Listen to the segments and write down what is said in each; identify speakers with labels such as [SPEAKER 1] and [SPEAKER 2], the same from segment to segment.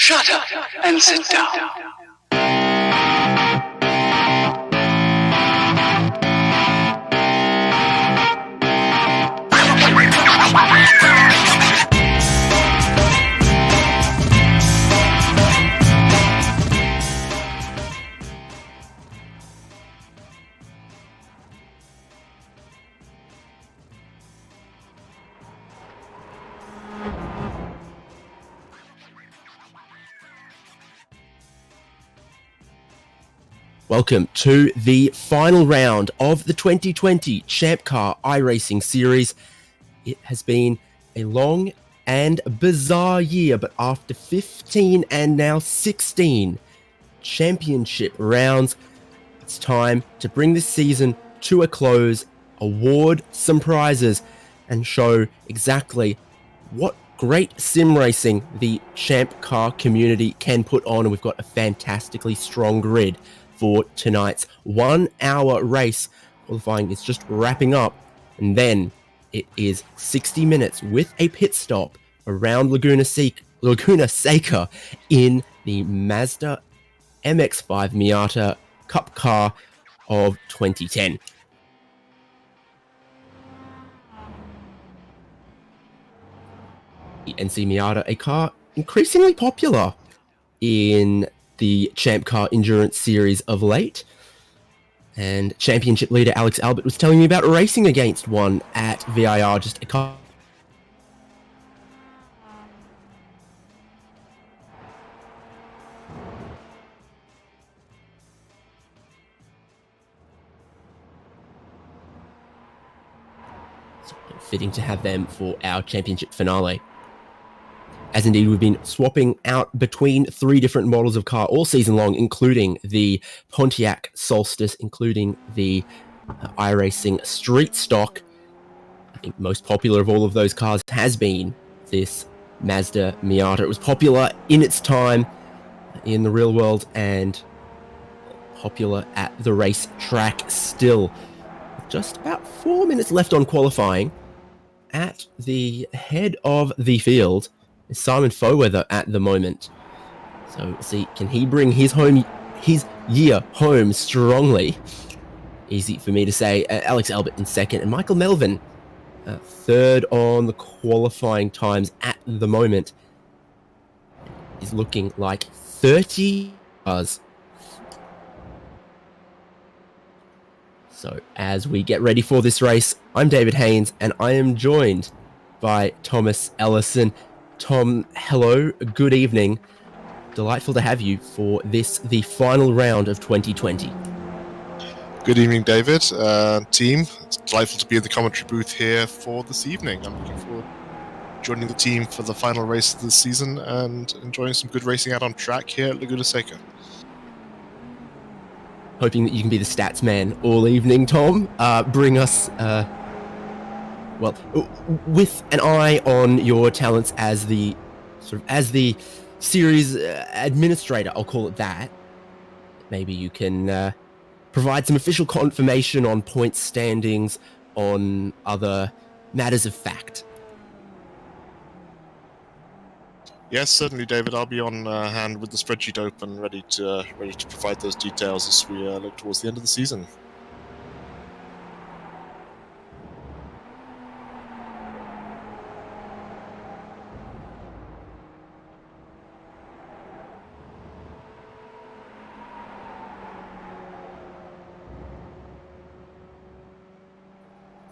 [SPEAKER 1] Shut up and sit down.
[SPEAKER 2] Welcome to the final round of the 2020 ChampCar iRacing series. It has been a long and bizarre year, but after 15 and now 16 championship rounds, it's time to bring this season to a close, award some prizes, and show exactly what great sim racing the ChampCar community can put on. And we've got a fantastically strong grid for tonight's 1 hour race. Qualifying is just wrapping up, and then it is 60 minutes with a pit stop around Laguna Seca in the Mazda MX-5 Miata Cup car of 2010. The NC Miata, a car increasingly popular in the ChampCar Endurance Series of late. And championship leader Alex Albert was telling me about racing against one at VIR just a couple. So fitting to have them for our championship finale. As indeed, we've been swapping out between 3 different models of car all season long, including the Pontiac Solstice, including the iRacing Street Stock. I think most popular of all of those cars has been this Mazda Miata. It was popular in its time in the real world and popular at the race track still. Just about 4 minutes left on qualifying. At the head of the field is Simon Foweather at the moment. So see, can he bring his year home strongly? Easy for me to say. Alex Albert in second, and Michael Melvin third on the qualifying times at the moment. Is looking like 30 cars. So as we get ready for this race, I'm David Haynes, and I am joined by Thomas Ellison. Tom, hello, good evening. Delightful to have you for this, the final round of 2020.
[SPEAKER 3] Good evening, David. Team, it's delightful to be in the commentary booth here for this evening. I'm looking forward to joining the team for the final race of the season and enjoying some good racing out on track here at Laguna Seca.
[SPEAKER 2] Hoping that you can be the stats man all evening, Tom. Bring us... well, with an eye on your talents as the series administrator, I'll call it that. Maybe you can provide some official confirmation on point standings, on other matters of fact.
[SPEAKER 3] Yes, certainly, David. I'll be on hand with the spreadsheet open, ready to provide those details as we look towards the end of the season.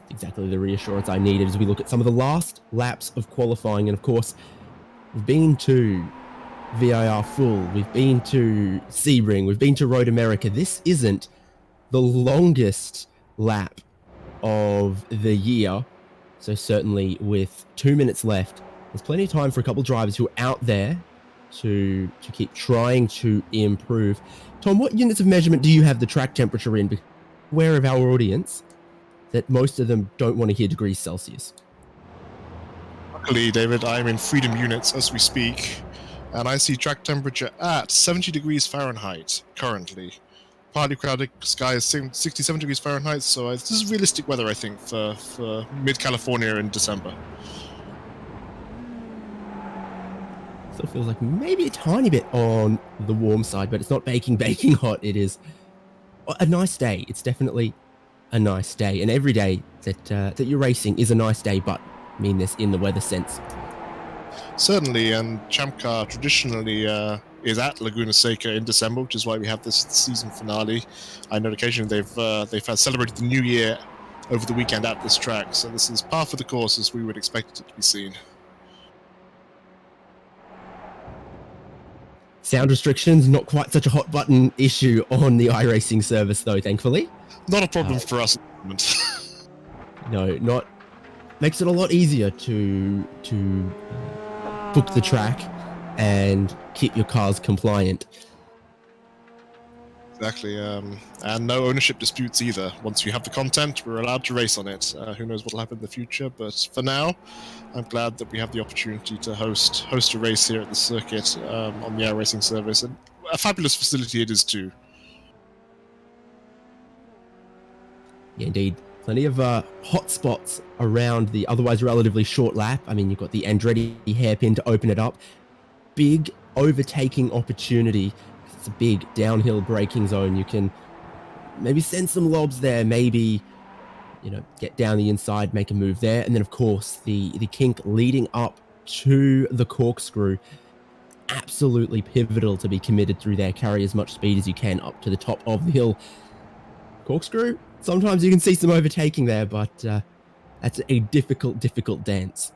[SPEAKER 2] Exactly the reassurance I needed as we look at some of the last laps of qualifying. And of course, we've been to VIR Full, we've been to Sebring, we've been to Road America. This isn't the longest lap of the year. So certainly with 2 minutes left, there's plenty of time for a couple of drivers who are out there to keep trying to improve. Tom, what units of measurement do you have the track temperature in? Aware of our audience that most of them don't want to hear degrees Celsius.
[SPEAKER 3] Luckily, David, I'm in freedom units as we speak, and I see track temperature at 70 degrees Fahrenheit currently. Partly cloudy skies, 67 degrees Fahrenheit, so this is realistic weather, I think, for mid-California in December.
[SPEAKER 2] Still feels like maybe a tiny bit on the warm side, but it's not baking hot. It is a nice day. It's definitely a nice day, and every day that you're racing is a nice day, but I mean this in the weather sense.
[SPEAKER 3] Certainly, and ChampCar traditionally is at Laguna Seca in December, which is why we have this season finale. I know occasionally they've had celebrated the New Year over the weekend at this track, so this is par for the course as we would expect it to be seen.
[SPEAKER 2] Sound restrictions, not quite such a hot button issue on the iRacing service though, thankfully.
[SPEAKER 3] Not a problem for us at the moment.
[SPEAKER 2] No, not makes it a lot easier to book the track and keep your cars compliant.
[SPEAKER 3] Exactly, and no ownership disputes either. Once you have the content, we're allowed to race on it. Who knows what will happen in the future, but for now, I'm glad that we have the opportunity to host a race here at the circuit on the iRacing service, and a fabulous facility it is too.
[SPEAKER 2] Yeah, indeed. Plenty of hot spots around the otherwise relatively short lap. I mean, you've got the Andretti hairpin to open it up. Big overtaking opportunity. It's a big downhill braking zone. You can maybe send some lobs there, maybe, get down the inside, make a move there. And then, of course, the kink leading up to the corkscrew. Absolutely pivotal to be committed through there. Carry as much speed as you can up to the top of the hill. Corkscrew, sometimes you can see some overtaking there, but that's a difficult dance.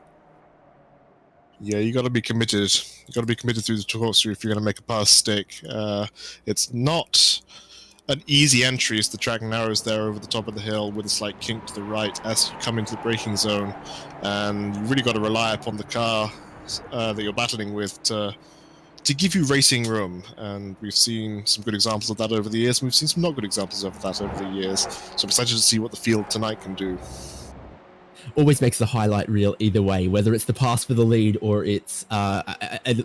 [SPEAKER 3] Yeah, you got to be committed. You got to be committed through the corkscrew if you're going to make a pass stick. It's not an easy entry as the track narrows there over the top of the hill with a slight kink to the right as you come into the braking zone, and you really got to rely upon the car that you're battling with to give you racing room. And we've seen some good examples of that over the years, and we've seen some not good examples of that over the years. So I'm excited to see what the field tonight can do.
[SPEAKER 2] Always makes the highlight reel either way, whether it's the pass for the lead or it's a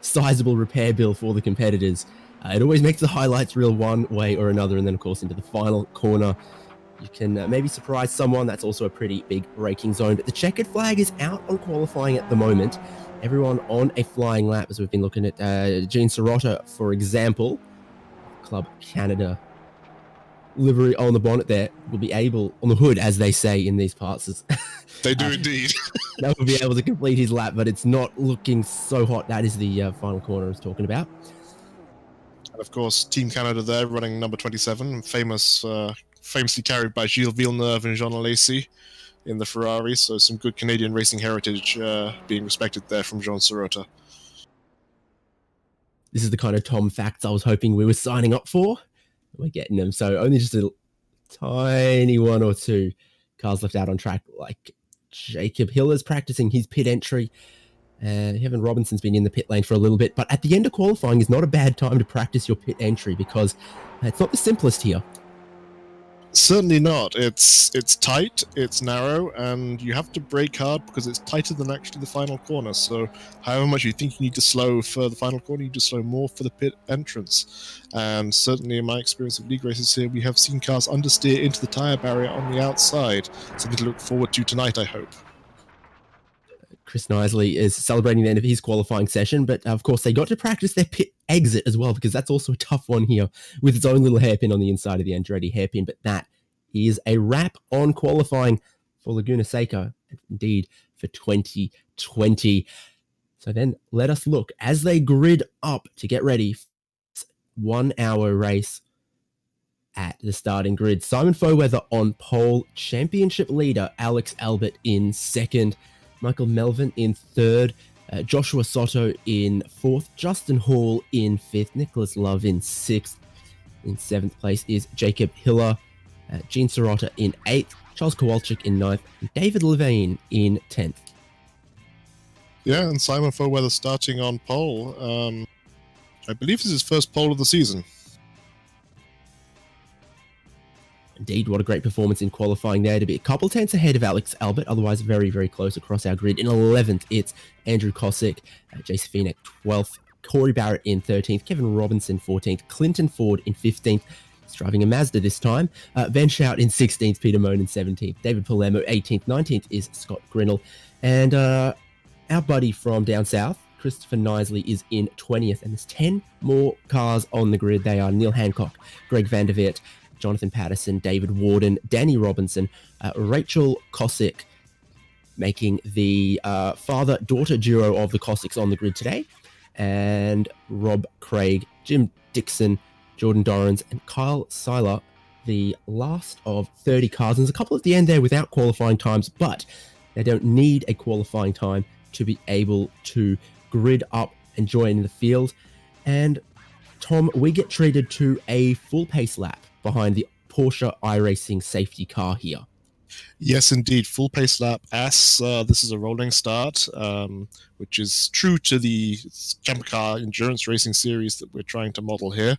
[SPEAKER 2] sizable repair bill for the competitors. It always makes the highlights reel one way or another, and then of course into the final corner you can maybe surprise someone. That's also a pretty big braking zone, but the checkered flag is out on qualifying at the moment. Everyone on a flying lap, as we've been looking at Gene Sirota, for example. Club Canada livery on the bonnet there will be able, on the hood as they say in these parts.
[SPEAKER 3] They do indeed.
[SPEAKER 2] That will be able to complete his lap, but it's not looking so hot. That is the final corner I was talking about.
[SPEAKER 3] And of course, Team Canada there running number 27, famously carried by Gilles Villeneuve and Jean Alesi in the Ferrari. So some good Canadian racing heritage being respected there from Jean Sirota.
[SPEAKER 2] This is the kind of Tom facts I was hoping we were signing up for. We're getting them. So only just a tiny one or two cars left out on track, like Jacob Hiller's practicing his pit entry. Kevin Robinson's been in the pit lane for a little bit, but at the end of qualifying is not a bad time to practice your pit entry because it's not the simplest here.
[SPEAKER 3] Certainly not. It's tight, it's narrow, and you have to brake hard because it's tighter than actually the final corner. So however much you think you need to slow for the final corner, you just slow more for the pit entrance. And certainly in my experience of league races here, we have seen cars understeer into the tyre barrier on the outside. Something to look forward to tonight, I hope.
[SPEAKER 2] Chris Knisley is celebrating the end of his qualifying session, but of course they got to practice their pit exit as well, because that's also a tough one here with its own little hairpin on the inside of the Andretti hairpin. But that is a wrap on qualifying for Laguna Seca, and indeed for 2020. So then let us look as they grid up to get ready for this 1 hour race at the starting grid. Simon Foweather on pole, championship leader Alex Albert in second, Michael Melvin in third, Joshua Soto in fourth, Justin Hall in fifth, Nicholas Love in sixth. In seventh place is Jacob Hiller, Gene Sirota in eighth, Charles Kowalczyk in ninth, and David Levine in 10th.
[SPEAKER 3] Yeah, and Simon Foweather starting on pole. I believe this is his first pole of the season.
[SPEAKER 2] Indeed, what a great performance in qualifying there to be a couple tenths ahead of Alex Albert, otherwise very, very close across our grid. In 11th, it's Andrew Kosick, Jason Finek 12th, Corey Barrett in 13th, Kevin Robinson 14th, Clinton Ford in 15th. He's driving a Mazda this time. Ben Shout in 16th, Peter Moan in 17th, David Palermo 18th, 19th is Scott Grinnell. And our buddy from down south, Christopher Knisley is in 20th, and there's 10 more cars on the grid. They are Neil Hancock, Greg Van der Weert, Jonathan Patterson, David Warden, Danny Robinson, Rachel Kosick, making the father-daughter duo of the Kosicks on the grid today, and Rob Craig, Jim Dixon, Jordan Dorrans, and Kyle Seiler, the last of 30 cars. And there's a couple at the end there without qualifying times, but they don't need a qualifying time to be able to grid up and join the field. And Tom, we get treated to a full pace lap behind the Porsche iRacing safety car here.
[SPEAKER 3] Yes, indeed. Full pace lap S. This is a rolling start, which is true to the ChampCar endurance racing series that we're trying to model here.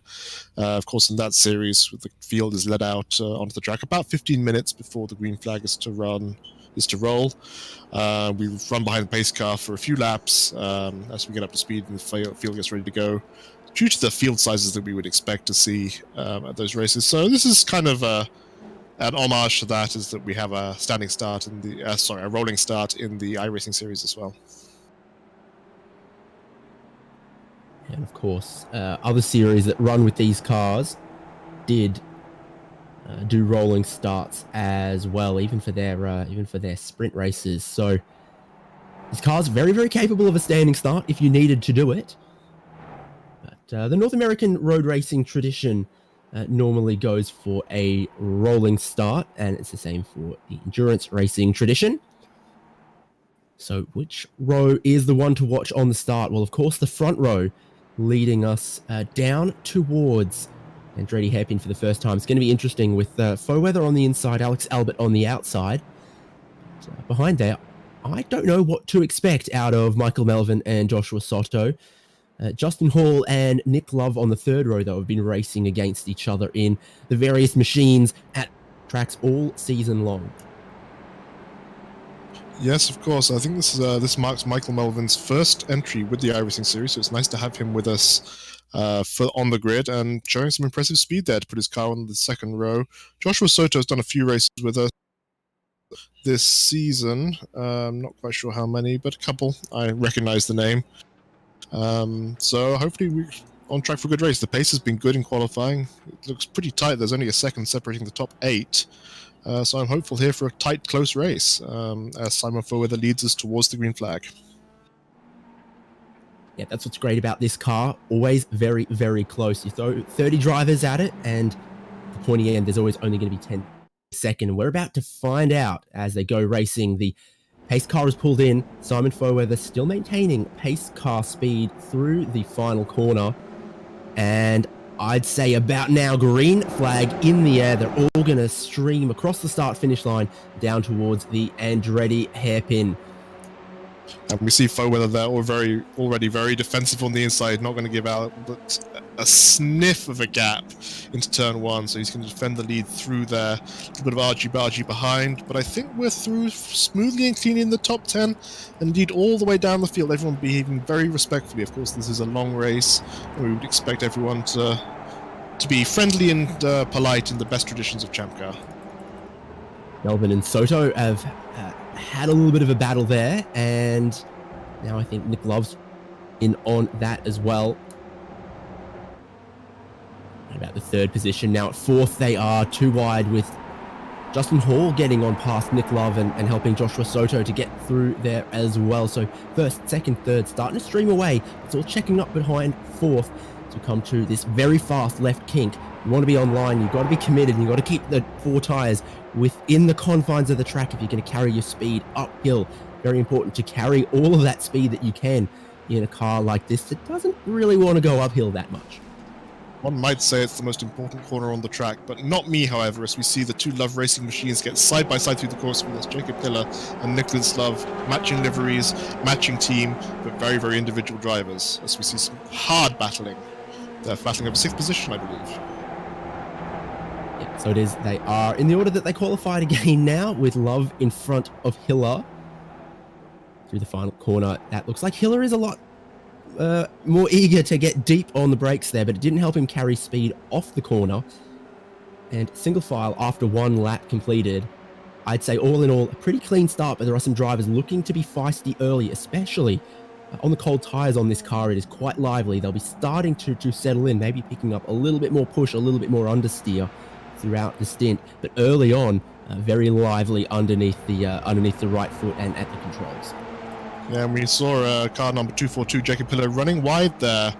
[SPEAKER 3] Of course, in that series, the field is led out onto the track about 15 minutes before the green flag is to roll. We run behind the pace car for a few laps as we get up to speed and the field gets ready to go, due to the field sizes that we would expect to see at those races. So this is kind of an homage to that, is that we have a standing start in the a rolling start in the iRacing series as well.
[SPEAKER 2] And of course, other series that run with these cars did do rolling starts as well, even for their sprint races. So these cars are very, very capable of a standing start if you needed to do it. But the North American road racing tradition normally goes for a rolling start, and it's the same for the endurance racing tradition. So which row is the one to watch on the start? Well, of course, the front row, leading us down towards Andretti Hairpin for the first time. It's going to be interesting with Foweather on the inside, Alex Albert on the outside. But, behind there, I don't know what to expect out of Michael Melvin and Joshua Soto. Justin Hall and Nick Love on the third row, though, have been racing against each other in the various machines at tracks all season long.
[SPEAKER 3] Yes, of course. I think this marks Michael Melvin's first entry with the iRacing series, so it's nice to have him with us on the grid and showing some impressive speed there to put his car on the second row. Joshua Soto has done a few races with us this season. I'm not quite sure how many, but a couple. I recognize the name. So hopefully we're on track for a good race. The pace has been good in qualifying. It looks pretty tight. There's only a second separating the top 8. So I'm hopeful here for a tight, close race as Simon Foweather leads us towards the green flag.
[SPEAKER 2] Yeah, that's what's great about this car. Always very, very close. You throw 30 drivers at it, and at the pointy end, there's always only going to be 10 seconds. We're about to find out as they go racing. The pace car is pulled in. Simon Foweather still maintaining pace car speed through the final corner. And I'd say about now, green flag in the air. They're all going to stream across the start-finish line down towards the Andretti hairpin.
[SPEAKER 3] And we see Foweather there already very defensive on the inside, not going to give out but a sniff of a gap into turn 1, so he's going to defend the lead through there. A little bit of argy-bargy behind, but I think we're through smoothly and cleanly in the top 10, and indeed all the way down the field, everyone behaving very respectfully. Of course, this is a long race, and we would expect everyone to be friendly and polite in the best traditions of ChampCar.
[SPEAKER 2] Melvin and Soto have had a little bit of a battle there, and now I think Nick Love's in on that as well. About the third position. Now at fourth, they are too wide, with Justin Hall getting on past Nick Love and helping Joshua Soto to get through there as well. So first, second, third, starting to stream away. It's all checking up behind fourth to come to this very fast left kink. You want to be online, you've got to be committed, and you've got to keep the 4 tyres within the confines of the track if you're going to carry your speed uphill. Very important to carry all of that speed that you can in a car like this that doesn't really want to go uphill that much.
[SPEAKER 3] One might say it's the most important corner on the track, but not me, however, as we see the two Love Racing machines get side by side through the course with us, Jacob Hiller and Nicholas Love, matching liveries, matching team, but very, very individual drivers, as we see some hard battling. They're battling over 6th position, I believe.
[SPEAKER 2] Yeah, so it is. They are in the order that they qualified again now, with Love in front of Hiller through the final corner. That looks like Hiller is a lot more eager to get deep on the brakes there, but it didn't help him carry speed off the corner. And single file after 1 lap completed. I'd say all in all, a pretty clean start, but there are some drivers looking to be feisty early, especially on the cold tires on this car, it is quite lively. They'll be starting to settle in, maybe picking up a little bit more push, a little bit more understeer throughout the stint. But early on, very lively underneath the right foot and at the controls.
[SPEAKER 3] Yeah, and we saw car number 242, Jackie Pillow, running wide there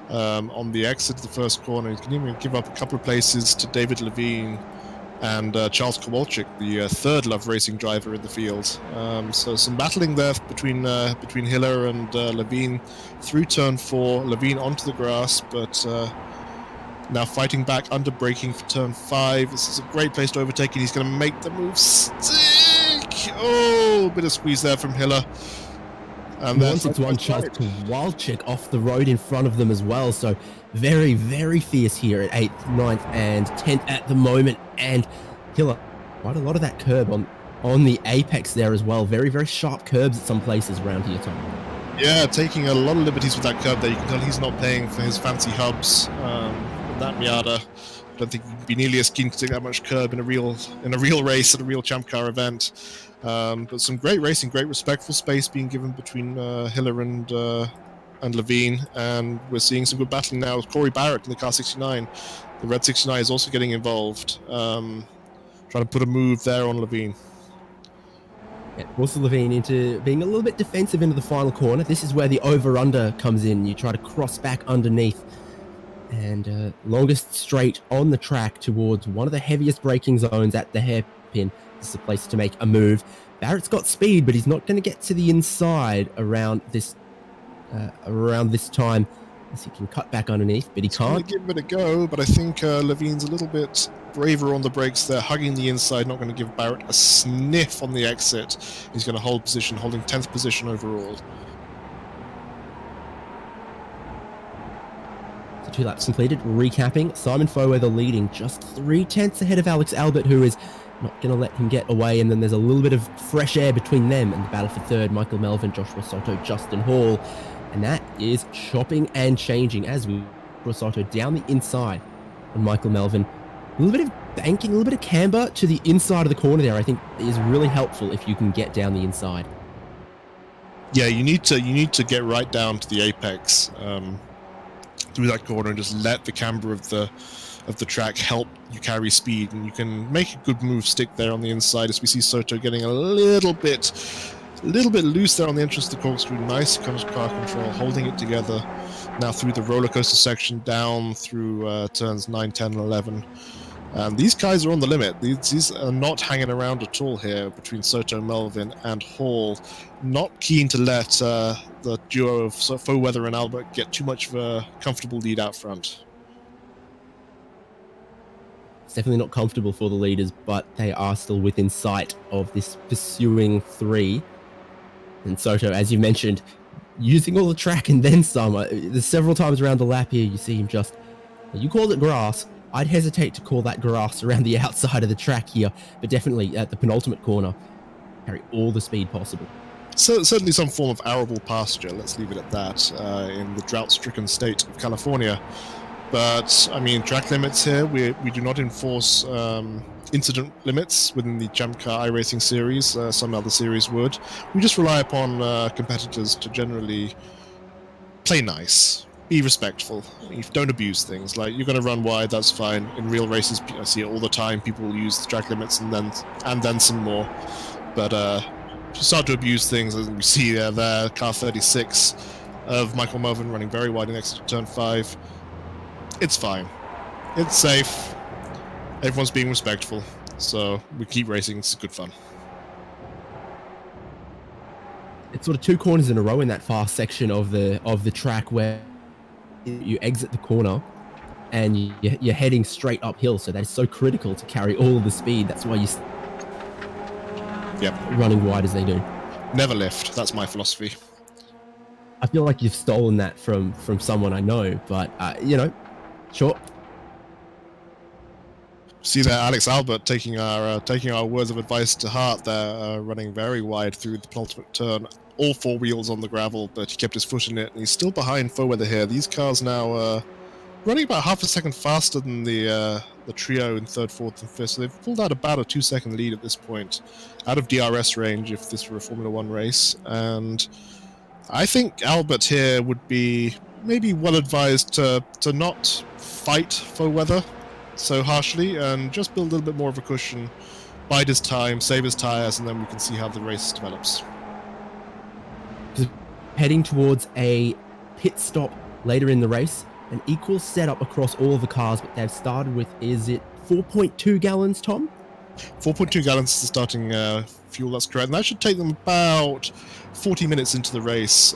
[SPEAKER 3] on the exit of the first corner. He can even give up a couple of places to David Levine and Charles Kowalczyk, the third Love Racing driver in the field. So some battling there between Hiller and Levine through turn 4. Levine onto the grass, but now fighting back, under braking for turn 5. This is a great place to overtake, and he's going to make the move stick. Oh, a bit of squeeze there from Hiller. And
[SPEAKER 2] once it's one Charles Kowalczyk off the road in front of them as well. So very, very fierce here at 8th, 9th, and 10th at the moment. And Hiller, quite a lot of that curb on the apex there as well. Very, very sharp curbs at some places around here, Tom.
[SPEAKER 3] Yeah, taking a lot of liberties with that curb there. You can tell he's not paying for his fancy hubs. That Miata, I don't think he'd be nearly as keen to take that much curb in a real race at a real ChampCar event. But some great racing, great respectful space being given between Hiller and Levine, and we're seeing some good battling now with Corey Barrett in the car 69. The red 69 is also getting involved, trying to put a move there on Levine.
[SPEAKER 2] Yeah, also Levine into being a little bit defensive into the final corner. This is where the over-under comes in. You try to cross back underneath, and longest straight on the track towards one of the heaviest braking zones at the hairpin. This is a place to make a move. Barrett's got speed, but he's not going to get to the inside around this time, as he can cut back underneath, but he can't.
[SPEAKER 3] Give it a go, but I think Levine's a little bit braver on the brakes there, hugging the inside, not going to give Barrett a sniff on the exit. He's going to hold position, holding 10th position overall.
[SPEAKER 2] So 2 laps completed, recapping. Simon Foweather leading just 3/10 ahead of Alex Albert, who is not going to let him get away, and then there's a little bit of fresh air between them and the battle for third. Michael Melvin, Joshua Soto, Justin Hall, and that is chopping and changing as we Soto down the inside on Michael Melvin. A little bit of banking, a little bit of camber to the inside of the corner there, I think is really helpful if you can get down the inside.
[SPEAKER 3] Yeah, you need to get right down to the apex through that corner and just let the camber of the track help you carry speed, and you can make a good move stick there on the inside, as we see Soto getting a little bit loose there on the entrance to the corkscrew. Nice car control, holding it together now through the roller coaster section, down through turns 9, 10, and 11. And these guys are on the limit. These are not hanging around at all here between Soto, Melvin, and Hall. Not keen to let the duo of Foweather and Albert get too much of a comfortable lead out front.
[SPEAKER 2] It's definitely not comfortable for the leaders, but they are still within sight of this pursuing 3. And Soto, as you mentioned, using all the track and then some. There's several times around the lap here you see him just... You called it grass. I'd hesitate to call that grass around the outside of the track here, but definitely at the penultimate corner, carry all the speed possible.
[SPEAKER 3] So, certainly some form of arable pasture, let's leave it at that, in the drought-stricken state of California. But, I mean, track limits here, we do not enforce incident limits within the ChampCar iRacing series. Some other series would. We just rely upon competitors to generally play nice, be respectful. You don't abuse things. Like, you're going to run wide, that's fine. In real races, I see it all the time. People will use the track limits and then some more. But if you start to abuse things, as we see there, car 36 of Michael Melvin running very wide in exit turn 5. It's fine. It's safe. Everyone's being respectful. So we keep racing. It's good fun.
[SPEAKER 2] It's sort of 2 corners in a row in that fast section of the track where you exit the corner and you're heading straight uphill. So that is so critical to carry all of the speed. That's why you're running wide as they do.
[SPEAKER 3] Never lift. That's my philosophy.
[SPEAKER 2] I feel like you've stolen that from someone I know, but sure.
[SPEAKER 3] See there, Alex Albert taking our words of advice to heart there, running very wide through the penultimate turn. All 4 wheels on the gravel, but he kept his foot in it, and he's still behind Foweather here. These cars now running about half a second faster than the trio in 3rd, 4th, and 5th. So they've pulled out about a 2-second lead at this point, out of DRS range if this were a Formula 1 race. And I think Albert here would be maybe well advised to not fight for weather so harshly and just build a little bit more of a cushion, bide his time, save his tires, and then we can see how the race develops.
[SPEAKER 2] Heading towards a pit stop later in the race, an equal setup across all of the cars, but they've started with, is it 4.2 gallons, Tom?
[SPEAKER 3] 4.2 gallons is the starting fuel, that's correct. And that should take them about 40 minutes into the race.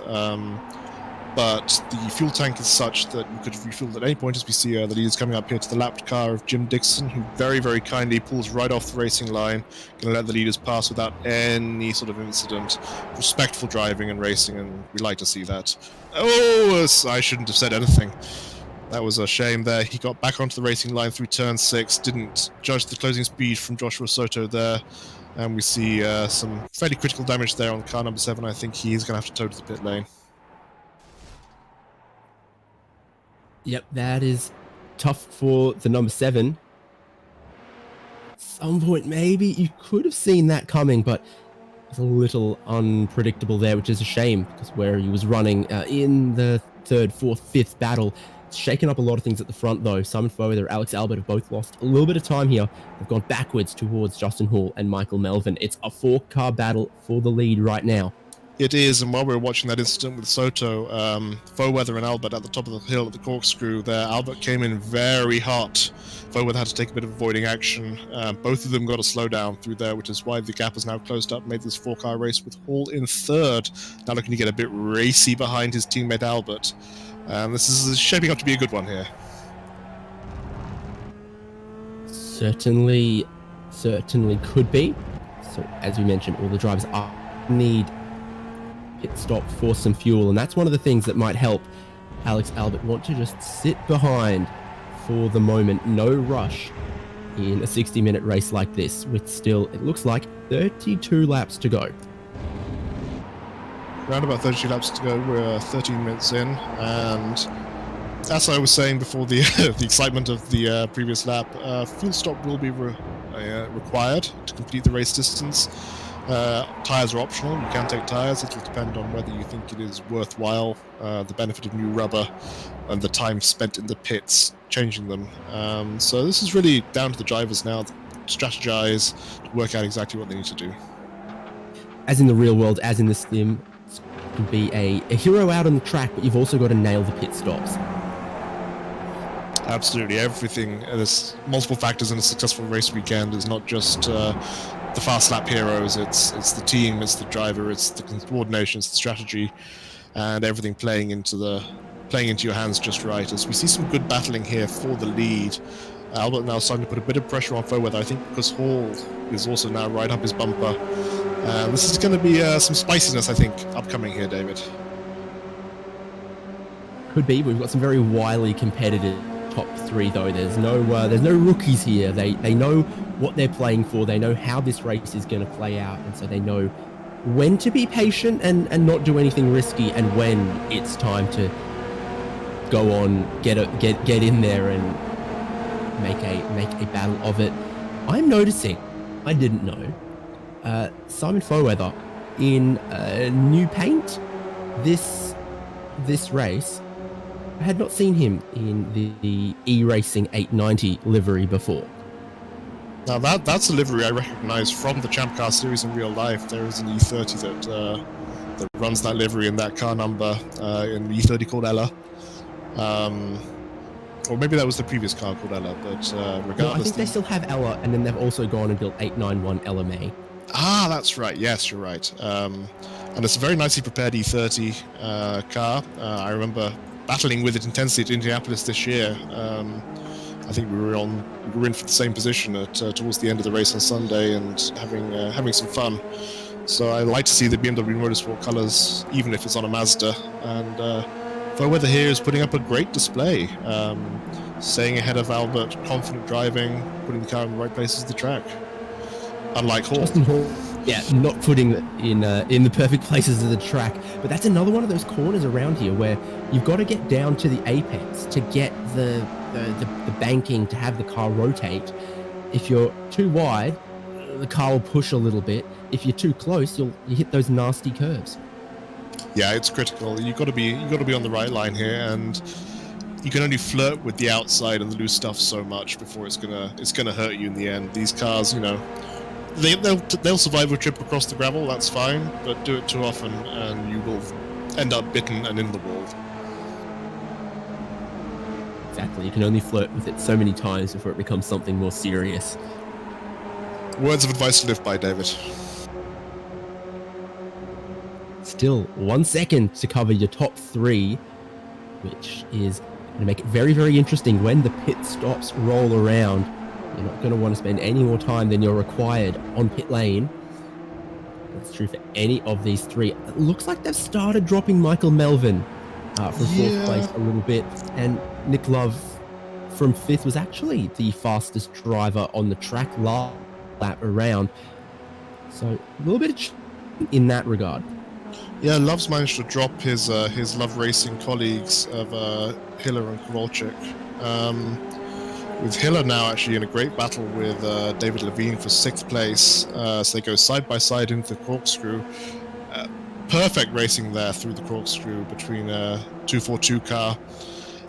[SPEAKER 3] But the fuel tank is such that you could refuel at any point, as we see the leaders coming up here to the lapped car of Jim Dixon, who very, very kindly pulls right off the racing line, going to let the leaders pass without any sort of incident. Respectful driving and racing, and we like to see that. Oh, I shouldn't have said anything. That was a shame there. He got back onto the racing line through turn 6, didn't judge the closing speed from Joshua Soto there, and we see some fairly critical damage there on car number 7. I think he's going to have to tow to the pit lane.
[SPEAKER 2] Yep, that is tough for the number 7. At some point, maybe you could have seen that coming, but it's a little unpredictable there, which is a shame, because where he was running in the 3rd, 4th, 5th battle, it's shaken up a lot of things at the front, though. Simon Foether, Alex Albert have both lost a little bit of time here. They've gone backwards towards Justin Hall and Michael Melvin. It's a 4-car battle for the lead right now.
[SPEAKER 3] It is, and while we were watching that incident with Soto, Foether and Albert at the top of the hill at the corkscrew there, Albert came in very hot. Foether had to take a bit of avoiding action. Both of them got a slowdown through there, which is why the gap has now closed up, made this 4-car race with Hall in 3rd. Now looking to get a bit racy behind his teammate Albert. This is shaping up to be a good one here.
[SPEAKER 2] Certainly could be. So, as we mentioned, all the drivers need pit stop for some fuel, and that's one of the things that might help Alex Albert want to just sit behind for the moment. No rush in a 60-minute race like this, with still, it looks like, 32 laps to go.
[SPEAKER 3] Around about 32 laps to go. We're 13 minutes in, and as I was saying before the the excitement of the previous lap, fuel stop will be required to complete the race distance. Tires are optional. You can take tires. It'll depend on whether you think it is worthwhile, the benefit of new rubber, and the time spent in the pits changing them. So this is really down to the drivers now to strategize, to work out exactly what they need to do.
[SPEAKER 2] As in the real world, as in the sim, you can be a hero out on the track, but you've also got to nail the pit stops.
[SPEAKER 3] Absolutely, everything. There's multiple factors in a successful race weekend. It's not just the fast lap heroes. It's the team, it's the driver, it's the coordination, it's the strategy, and everything playing into your hands just right. As we see some good battling here for the lead. Albert now starting to put a bit of pressure on Foether, I think, because Hall is also now right up his bumper. This is going to be some spiciness, I think, upcoming here, David.
[SPEAKER 2] Could be. We've got some very wily competitive top 3, though. There's no rookies here. They know what they're playing for. They know how this race is going to play out, and so they know when to be patient and not do anything risky, and when it's time to go on, get in there and make a battle of it. I'm noticing, I didn't know, Simon Foether in new paint this race. I had not seen him in the iRacing 890 livery before.
[SPEAKER 3] Now that's a livery I recognize from the ChampCar series in real life. There is an E30 that runs that livery and that car number in the E30 called Ella. Or maybe that was the previous car called Ella, but regardless...
[SPEAKER 2] No, I think they still have Ella, and then they've also gone and built 891 LMA.
[SPEAKER 3] Ah, that's right. Yes, you're right. And it's a very nicely prepared E30 car. I remember battling with it intensely at Indianapolis this year. I think we were in for the same position towards the end of the race on Sunday and having some fun. So I like to see the BMW Motorsport colours, even if it's on a Mazda. And Foether here is putting up a great display, staying ahead of Albert, confident driving, putting the car in the right places of the track. Unlike Hall.
[SPEAKER 2] Justin Hall, yeah, not putting it in the perfect places of the track. But that's another one of those corners around here where you've got to get down to the apex to get the banking to have the car rotate. If you're too wide, the car will push a little bit. If you're too close, you hit those nasty curves.
[SPEAKER 3] Yeah, it's critical. You got to be on the right line here, and you can only flirt with the outside and the loose stuff so much before it's gonna hurt you in the end. These cars, they'll survive a trip across the gravel. That's fine, but do it too often, and you will end up bitten and in the wall.
[SPEAKER 2] Exactly. You can only flirt with it so many times before it becomes something more serious.
[SPEAKER 3] Words of advice to live by, David.
[SPEAKER 2] Still 1 second to cover your top 3, which is going to make it very, very interesting when the pit stops roll around. You're not going to want to spend any more time than you're required on pit lane. That's true for any of these 3. It looks like they've started dropping Michael Melvin from 4th place a little bit, and Nick Love from 5th was actually the fastest driver on the track last lap around. So a little bit of in that regard.
[SPEAKER 3] Yeah, Love's managed to drop his Love Racing colleagues of Hiller and Kowalczyk. With Hiller now actually in a great battle with David Levine for 6th place. So they go side by side into the corkscrew. Perfect racing there through the corkscrew between a 242 car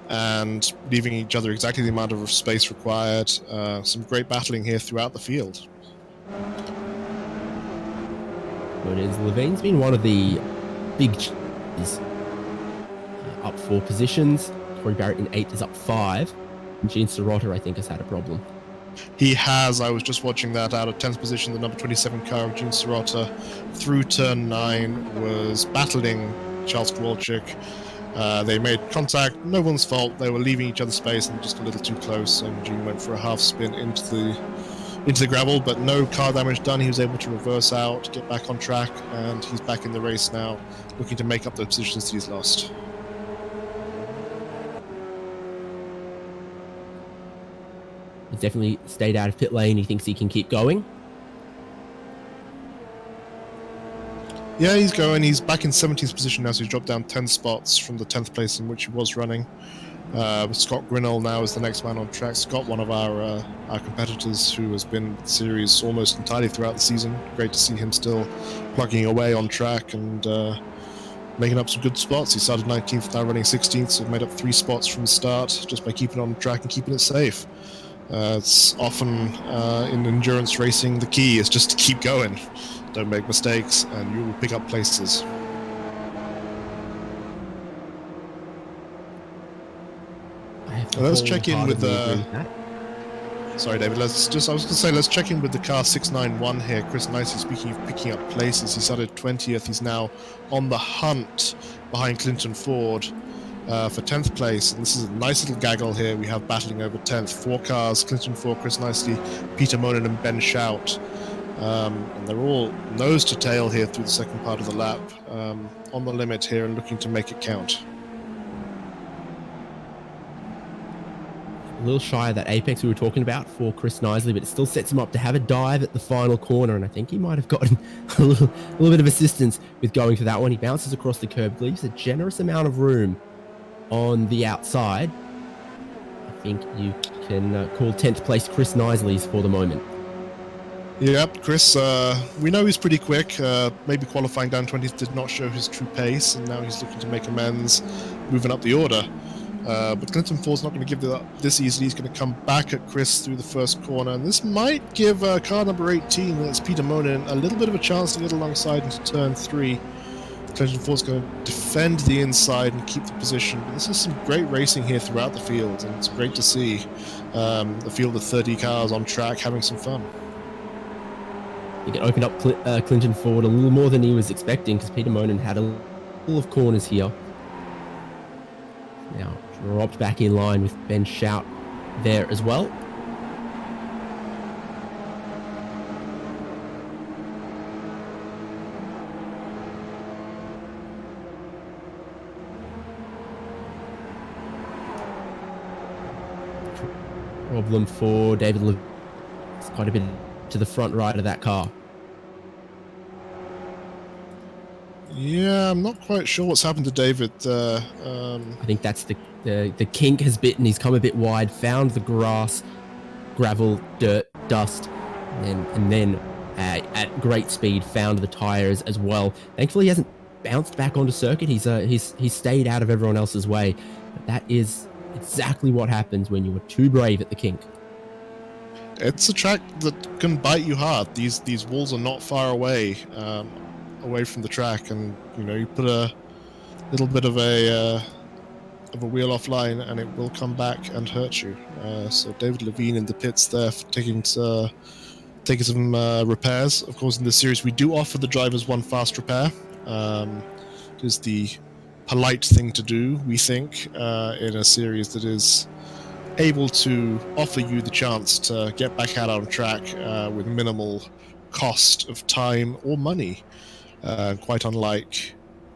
[SPEAKER 3] and leaving each other exactly the amount of space required. Some great battling here throughout the field.
[SPEAKER 2] Levine's been one of the big changes. Up 4 positions. Corey Barrett in 8th is up 5. And Gene Sirota, I think, has had a problem.
[SPEAKER 3] He has. I was just watching that out of 10th position. The number 27 car of Gene Sirota through turn 9 was battling Charles Kowalczyk. They made contact. No one's fault. They were leaving each other's space and just a little too close. And Gene went for a half spin into the gravel, but no car damage done. He was able to reverse out, get back on track, and he's back in the race now, looking to make up the positions that he's lost.
[SPEAKER 2] He's definitely stayed out of pit lane. He thinks he can keep going.
[SPEAKER 3] Yeah, he's going. He's back in 17th position now, so he's dropped down 10 spots from the 10th place in which he was running. Scott Grinnell now is the next man on track. Scott, one of our competitors who has been in the series almost entirely throughout the season. Great to see him still plugging away on track and making up some good spots. He started 19th, now running 16th, so made up 3 spots from the start just by keeping on track and keeping it safe. It's often in endurance racing, the key is just to keep going. Don't make mistakes and you will pick up places. Let's check in with sorry, David. I was going to say, let's check in with the car 691 here. Chris Nicely, speaking of picking up places, he started 20th. He's now on the hunt behind Clinton Ford for 10th place. And this is a nice little gaggle here. We have battling over 10th. 4 cars: Clinton Ford, Chris Nicely, Peter Monin, and Ben Shout. And they're all nose to tail here through the second part of the lap, on the limit here and looking to make it count.
[SPEAKER 2] A little shy of that apex we were talking about for Chris Nicely, but it still sets him up to have a dive at the final corner, and I think he might have gotten a little bit of assistance with going for that one. He bounces across the curb, leaves a generous amount of room on the outside. I think you can call 10th place Chris Nicely's for the moment.
[SPEAKER 3] Yep, Chris, we know he's pretty quick. Maybe qualifying down 20th did not show his true pace, and now he's looking to make amends, moving up the order. But Clinton Ford's not going to give this easily. He's going to come back at Chris through the first corner, and this might give car number 18, that's Peter Monin, a little bit of a chance to get alongside into turn 3. Clinton Ford's going to defend the inside and keep the position. But this is some great racing here throughout the field, and it's great to see the field of 30 cars on track having some fun.
[SPEAKER 2] I think it opened up Clinton Ford a little more than he was expecting, because Peter Monin had a couple of corners here. Now dropped back in line with Ben Shout there as well. Problem for David Levine. It's quite a bit to the front right of that car.
[SPEAKER 3] Yeah, I'm not quite sure what's happened to David.
[SPEAKER 2] I think that's the kink has bitten. He's come a bit wide, found the grass, gravel, dirt, dust, and then at great speed found the tires as well. Thankfully, he hasn't bounced back onto circuit. He's stayed out of everyone else's way. But that is exactly what happens when you are too brave at the kink.
[SPEAKER 3] It's a track that can bite you hard. These walls are not far away from the track, and you put a little bit of a wheel offline, and it will come back and hurt you. So David Levine in the pits there, taking some repairs. Of course, in this series, we do offer the drivers one fast repair. It is the polite thing to do, we think, in a series that is able to offer you the chance to get back out on track with minimal cost of time or money. Quite unlike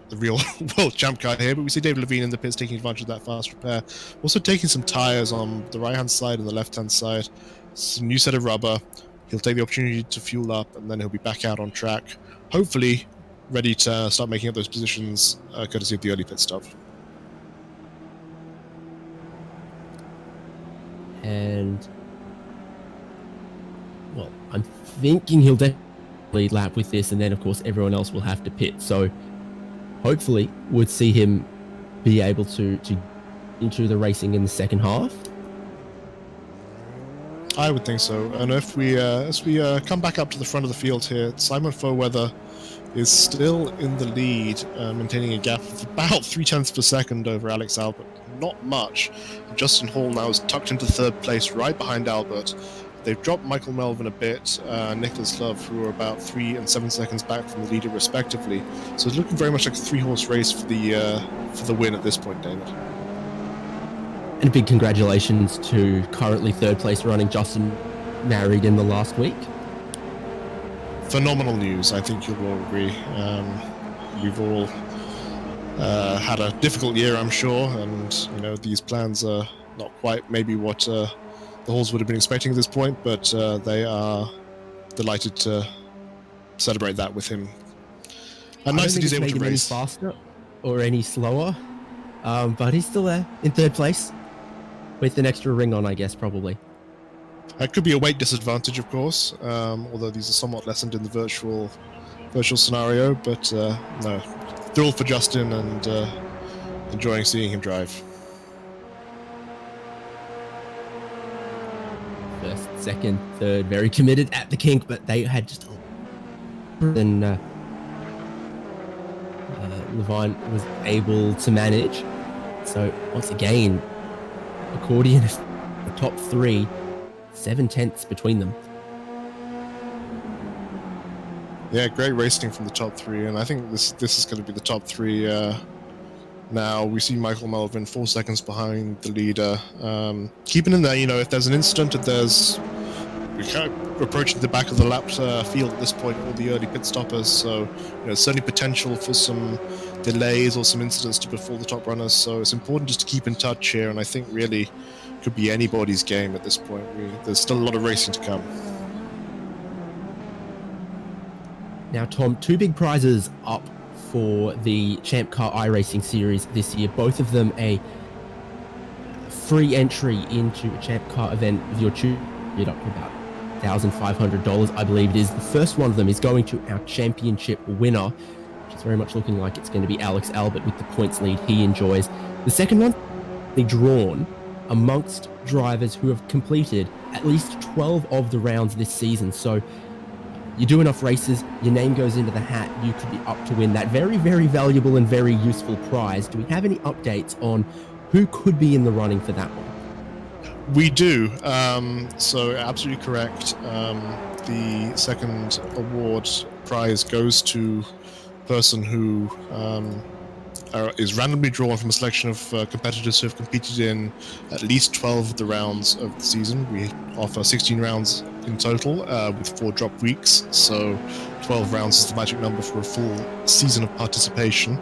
[SPEAKER 3] the real world champ car here, but we see David Levine in the pits taking advantage of that fast repair. Also taking some tires on the right-hand side and the left-hand side. Some new set of rubber. He'll take the opportunity to fuel up, and then he'll be back out on track, hopefully ready to start making up those positions, courtesy of the early pit stop.
[SPEAKER 2] And, well, I'm thinking he'll definitely lead lap with this, and then, of course, everyone else will have to pit. So, hopefully, we'd see him be able to into the racing in the second half.
[SPEAKER 3] I would think so. And if we as we come back up to the front of the field here, Simon Foweather is still in the lead, maintaining a gap of about 0.3 per second over Alex Albert. Not much. Justin Hall now is tucked into third place, right behind Albert. They've dropped Michael Melvin a bit, Nicholas Love, who are about 3 and 7 seconds back from the leader, respectively. So it's looking very much like a 3-horse race for the win at this point, David.
[SPEAKER 2] And a big congratulations to currently third place running Justin, married in the last week.
[SPEAKER 3] Phenomenal news, I think you'll all agree. We've all had a difficult year, I'm sure, and these plans are not quite maybe what the Halls would have been expecting at this point, but they are delighted to celebrate that with him. And nice that he's able to race.
[SPEAKER 2] Any faster or any slower, but he's still there in third place with an extra ring on, I guess, probably.
[SPEAKER 3] It could be a weight disadvantage, of course, although these are somewhat lessened in the virtual scenario, but no, thrilled for Justin and enjoying seeing him drive.
[SPEAKER 2] First, second, third, very committed at the kink, but they had just then Levine was able to manage. So once again, accordion of the top three, 7/10 between them.
[SPEAKER 3] Yeah, great racing from the top three, and I think this is going to be the top three. Now we see Michael Melvin 4 seconds behind the leader, keeping in there. If there's an incident, we're kind of approaching the back of the lap field at this point, all the early pit stoppers. So certainly potential for some delays or some incidents to befall the top runners. So it's important just to keep in touch here, and I think really could be anybody's game at this point. There's still a lot of racing to come.
[SPEAKER 2] Now, Tom, 2 big prizes up for the ChampCar iRacing series this year. Both of them a free entry into a ChampCar event with your choosing, up to about $1,500, I believe it is. The first one of them is going to our championship winner, which is very much looking like it's going to be Alex Albert with the points lead he enjoys. The second one, they drawn amongst drivers who have completed at least 12 of the rounds this season. So you do enough races, your name goes into the hat, you could be up to win that very, very valuable and very useful prize. Do we have any updates on who could be in the running for that one?
[SPEAKER 3] We do. So absolutely correct. The second award prize goes to a person who is randomly drawn from a selection of competitors who have competed in at least 12 of the rounds of the season. We offer 16 rounds in total with 4 drop weeks, so 12 rounds is the magic number for a full season of participation.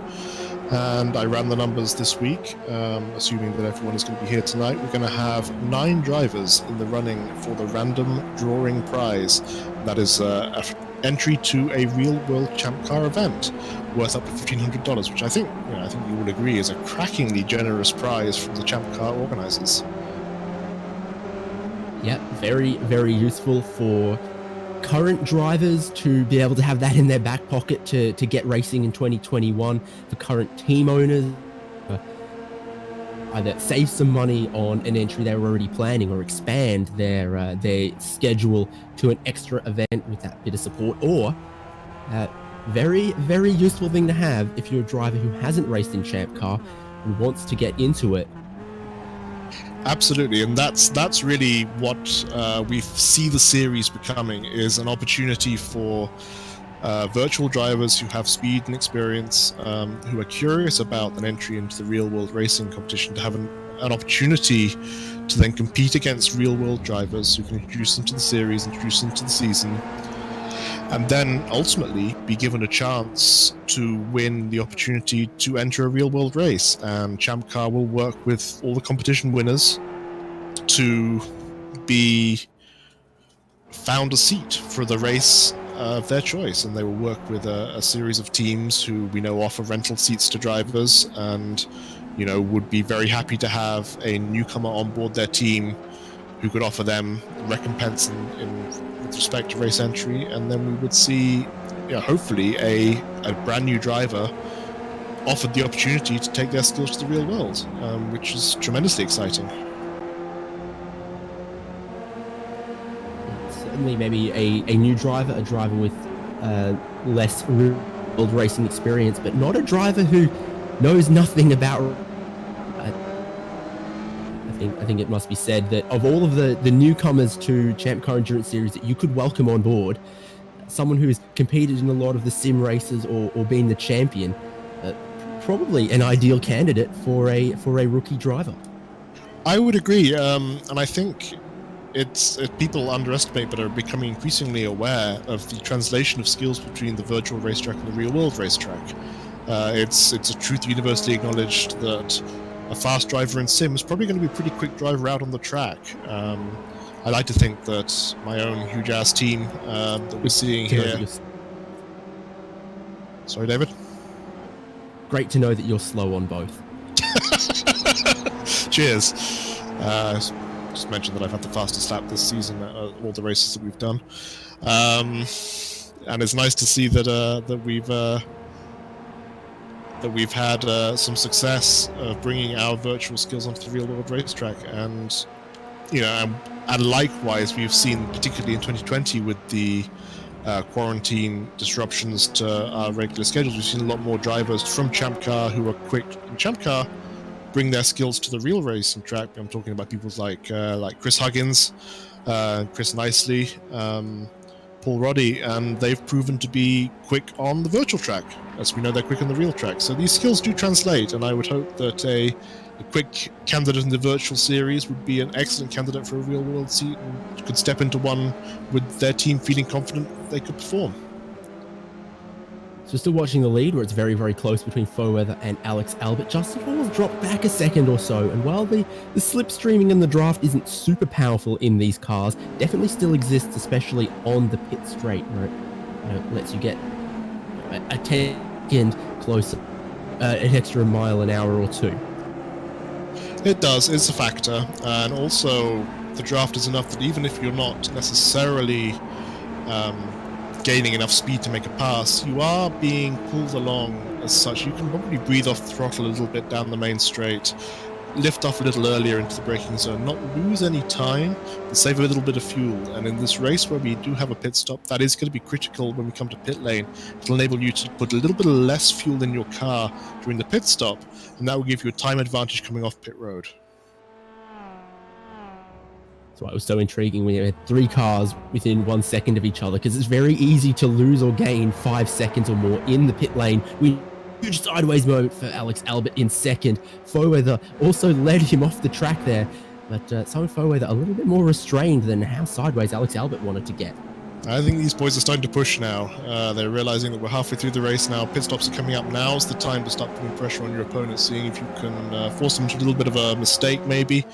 [SPEAKER 3] And I ran the numbers this week, assuming that everyone is going to be here tonight. We're going to have 9 drivers in the running for the random drawing prize. That is an entry to a real-world ChampCar event worth up to $1,500, which I think you would agree is a crackingly generous prize from the ChampCar organizers.
[SPEAKER 2] Yeah, very, very useful for current drivers to be able to have that in their back pocket to get racing in 2021, for current team owners, either save some money on an entry they were already planning or expand their schedule to an extra event with that bit of support, or very, very useful thing to have if you're a driver who hasn't raced in ChampCar and wants to get into it.
[SPEAKER 3] Absolutely, and that's really what we see the series becoming, is an opportunity for virtual drivers who have speed and experience, who are curious about an entry into the real-world racing competition, to have an opportunity to then compete against real-world drivers who can introduce them to the series, introduce them to the season, and then ultimately be given a chance to win the opportunity to enter a real-world race. And ChampCar will work with all the competition winners to be found a seat for the race of their choice, and they will work with a series of teams who we know offer rental seats to drivers, and would be very happy to have a newcomer on board their team who could offer them recompense with respect to race entry. And then we would see, hopefully, a brand new driver offered the opportunity to take their skills to the real world, which is tremendously exciting.
[SPEAKER 2] Certainly, maybe a new driver, a driver with less real-world racing experience, but not a driver who knows nothing about. I think it must be said that of all of the newcomers to ChampCar Endurance Series that you could welcome on board, someone who has competed in a lot of the sim races or been the champion, probably an ideal candidate for a rookie driver.
[SPEAKER 3] I would agree, and I think it's people underestimate but are becoming increasingly aware of the translation of skills between the virtual racetrack and the real-world racetrack. It's a truth universally acknowledged that a fast driver in sim is probably going to be a pretty quick driver out on the track. I like to think that my own huge-ass team that we're seeing here... Sorry, David?
[SPEAKER 2] Great to know that you're slow on both.
[SPEAKER 3] Cheers. Just mentioned that I've had the fastest lap this season at all the races that we've done. And it's nice to see that we've had some success of bringing our virtual skills onto the real-world racetrack, and and likewise we've seen, particularly in 2020 with the quarantine disruptions to our regular schedules, we've seen a lot more drivers from ChampCar who are quick in ChampCar bring their skills to the real racing track. I'm talking about people like Chris Huggins, Chris Nicely, Paul Roddy, and they've proven to be quick on the virtual track, as we know they're quick on the real track. So these skills do translate, and I would hope that a quick candidate in the virtual series would be an excellent candidate for a real-world seat and could step into one with their team feeling confident they could perform.
[SPEAKER 2] So still watching the lead, where it's very, very close between Foweather and Alex Albert. Justin Hall's dropped back a second or so, and while the slipstreaming in the draft isn't super powerful in these cars, definitely still exists, especially on the pit straight, where it lets you get a second closer, an extra mile an hour or two.
[SPEAKER 3] It does, it's a factor, and also the draft is enough that even if you're not necessarily gaining enough speed to make a pass, you are being pulled along as such. You can probably breathe off the throttle a little bit down the main straight, lift off a little earlier into the braking zone, not lose any time, but save a little bit of fuel. And in this race where we do have a pit stop, that is going to be critical when we come to pit lane. It'll enable you to put a little bit less fuel in your car during the pit stop, and that will give you a time advantage coming off pit road.
[SPEAKER 2] That's why it was so intriguing when you had three cars within 1 second of each other, because it's very easy to lose or gain 5 seconds or more in the pit lane. Huge sideways moment for Alex Albert in second. Foweather also led him off the track there, but Simon Foweather a little bit more restrained than how sideways Alex Albert wanted to get.
[SPEAKER 3] I think these boys are starting to push now. They're realizing that we're halfway through the race now. Pit stops are coming up. Now's the time to start putting pressure on your opponent, seeing if you can force them to a little bit of a mistake maybe,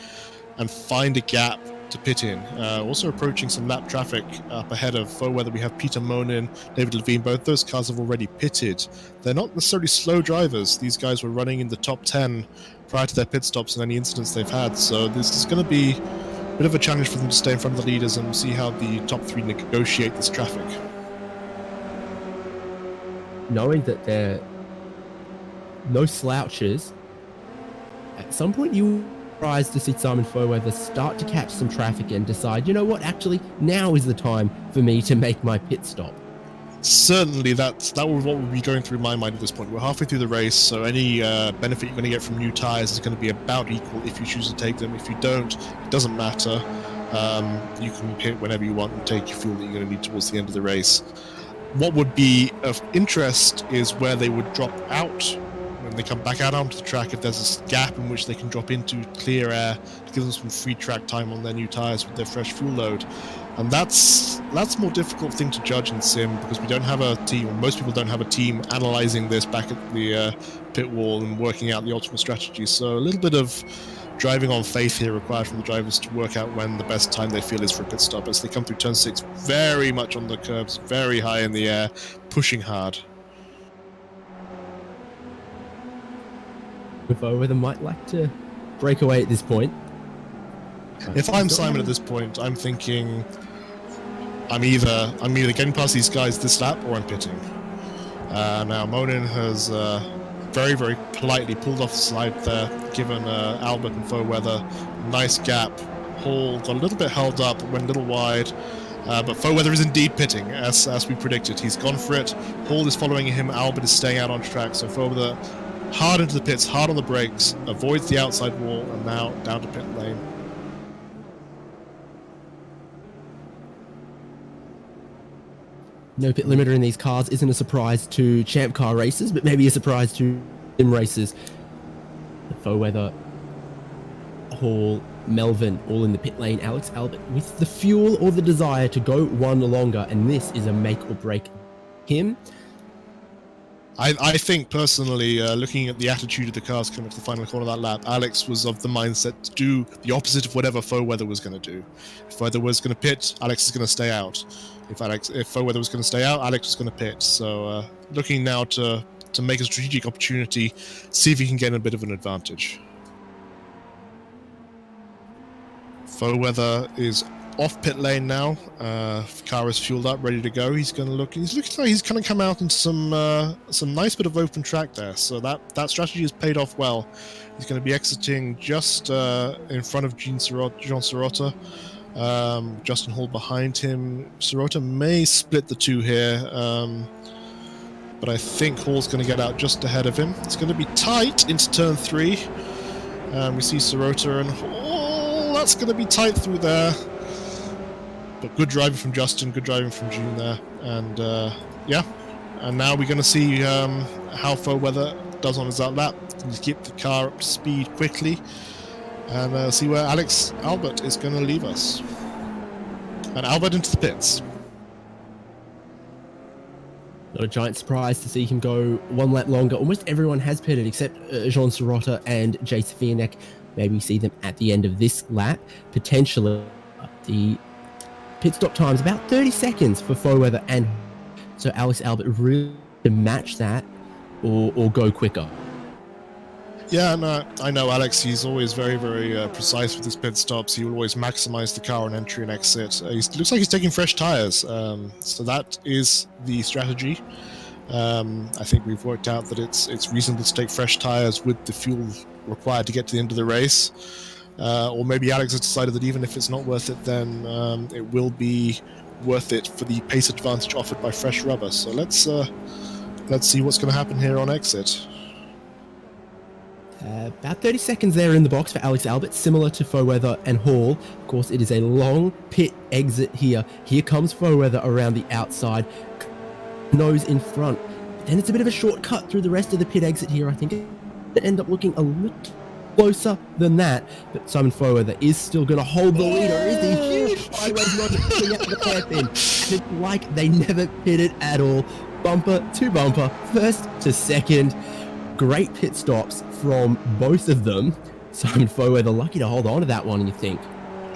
[SPEAKER 3] and find a gap to pit in. Also approaching some lap traffic up ahead of Foweather. We have Peter Monin, David Levine. Both those cars have already pitted. They're not necessarily slow drivers. These guys were running in the top 10 prior to their pit stops and any incidents they've had. So this is going to be bit of a challenge for them to stay in front of the leaders and see how the top three negotiate this traffic.
[SPEAKER 2] Knowing that they're no slouches, at some point you surprised to see Simon Foweather start to catch some traffic and decide, you know what, actually, now is the time for me to make my pit stop.
[SPEAKER 3] Certainly, that was what would be going through my mind at this point. We're halfway through the race, so any benefit you're going to get from new tyres is going to be about equal if you choose to take them. If you don't, it doesn't matter. You can pit whenever you want and take your fuel that you're going to need towards the end of the race. What would be of interest is where they would drop out when they come back out onto the track, if there's a gap in which they can drop into clear air to give them some free track time on their new tyres with their fresh fuel load. And that's a more difficult thing to judge in Sim, because we don't have a team, or most people don't have a team analysing this back at the pit wall and working out the optimal strategy. So a little bit of driving on faith here required from the drivers to work out when the best time they feel is for a pit stop as they come through turn 6 very much on the curbs, very high in the air, pushing hard.
[SPEAKER 2] Foweather might like to break away at this point.
[SPEAKER 3] If I'm Simon at this point, I'm thinking I'm either getting past these guys this lap or I'm pitting. Now Monin has very, very politely pulled off the side there, given Albert and Foweather a nice gap. Hall got a little bit held up, went a little wide, but Foweather is indeed pitting, as we predicted. He's gone for it. Hall is following him. Albert is staying out on track, so Foweather hard into the pits, hard on the brakes, avoids the outside wall, and now down to pit lane.
[SPEAKER 2] No pit limiter in these cars isn't a surprise to ChampCar racers, but maybe a surprise to sim racers. Foweather, Hall, Melvin, all in the pit lane. Alex Albert with the fuel or the desire to go one longer, and this is a make or break him.
[SPEAKER 3] I think personally, looking at the attitude of the cars coming to the final corner of that lap, Alex was of the mindset to do the opposite of whatever Foweather was going to do. If Foweather was going to pit, Alex is going to stay out. If Foweather was going to stay out, Alex was going to pit. So looking now to make a strategic opportunity, see if he can get a bit of an advantage. Foweather is off pit lane now. Car is fueled up, ready to go. He's going to look. He's looking like he's going to come out into some nice bit of open track there. So that strategy has paid off well. He's going to be exiting just in front of Jean Sirota. Justin Hall behind him. Sirota may split the two here, but I think Hall's going to get out just ahead of him. It's going to be tight into turn 3. We see Sirota and Hall. That's going to be tight through there. But good driving from Justin, good driving from June there, and yeah. And now we're going to see how Foweather does on his lap. He's keep the car up to speed quickly, and see where Alex Albert is going to leave us. And Albert into the pits.
[SPEAKER 2] Not a giant surprise to see him go one lap longer. Almost everyone has pitted except Jean Sirota and Jay Safianek. Maybe see them at the end of this lap. Potentially the pit stop time is about 30 seconds for Foweather, and so Alex Albert really to match that or go quicker.
[SPEAKER 3] Yeah, no, I know Alex. He's always very, very precise with his pit stops. He will always maximize the car on entry and exit. He looks like he's taking fresh tires, so that is the strategy. I think we've worked out that it's reasonable to take fresh tires with the fuel required to get to the end of the race. Or maybe Alex has decided that even if it's not worth it, then it will be worth it for the pace advantage offered by fresh rubber. So let's see what's going to happen here on exit.
[SPEAKER 2] About 30 seconds there in the box for Alex Albert, similar to Foweather and Hall. Of course, it is a long pit exit here. Here comes Foweather around the outside, nose in front. But then it's a bit of a shortcut through the rest of the pit exit here. I think it end up looking a little closer than that, but Simon Foweather is still going to hold the leader. Is he huge? Sideways logic pulling out the hairpin. It's like they never pitted at all. Bumper to bumper, first to second. Great pit stops from both of them. Simon Foweather lucky to hold on to that one, you think?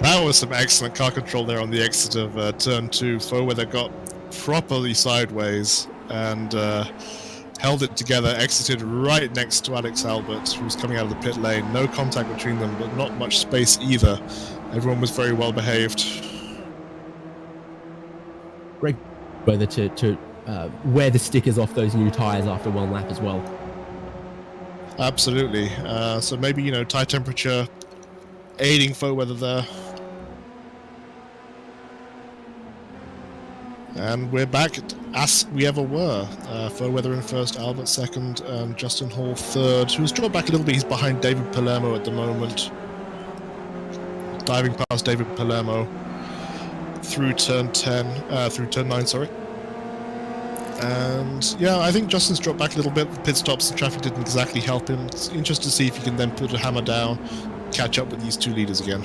[SPEAKER 3] That was some excellent car control there on the exit of turn 2. Foweather got properly sideways and held it together, exited right next to Alex Albert, who was coming out of the pit lane. No contact between them, but not much space either. Everyone was very well behaved.
[SPEAKER 2] Great weather to wear the stickers off those new tyres after one lap as well.
[SPEAKER 3] Absolutely. So maybe, tie temperature, aiding faux weather there. And we're back as we ever were. Faux weather in first, Albert second, and Justin Hall third, who's dropped back a little bit. He's behind David Palermo at the moment. Diving past David Palermo through turn 9, sorry. And yeah, I think Justin's dropped back a little bit. The pit stops and traffic didn't exactly help him. It's interesting to see if he can then put a hammer down, catch up with these two leaders again.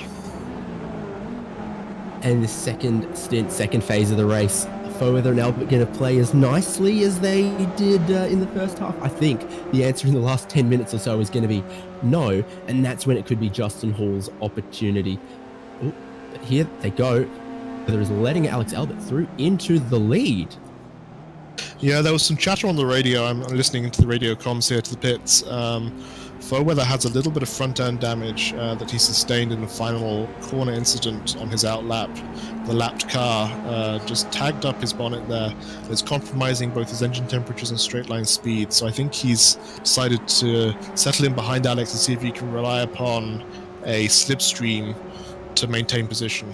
[SPEAKER 2] And the second phase of the race, faux weather and Albert going to play as nicely as they did in the first half? I think the answer in the last 10 minutes or so is going to be no, and that's when it could be Justin Hall's opportunity. Ooh, but here they go. There is letting Alex Albert through into the lead.
[SPEAKER 3] Yeah, there was some chatter on the radio. I'm listening into the radio comms here to the pits. Faux weather has a little bit of front-end damage that he sustained in the final corner incident on his outlap. The lapped car just tagged up his bonnet there. It's compromising both his engine temperatures and straight-line speed. So I think he's decided to settle in behind Alex and see if he can rely upon a slipstream to maintain position.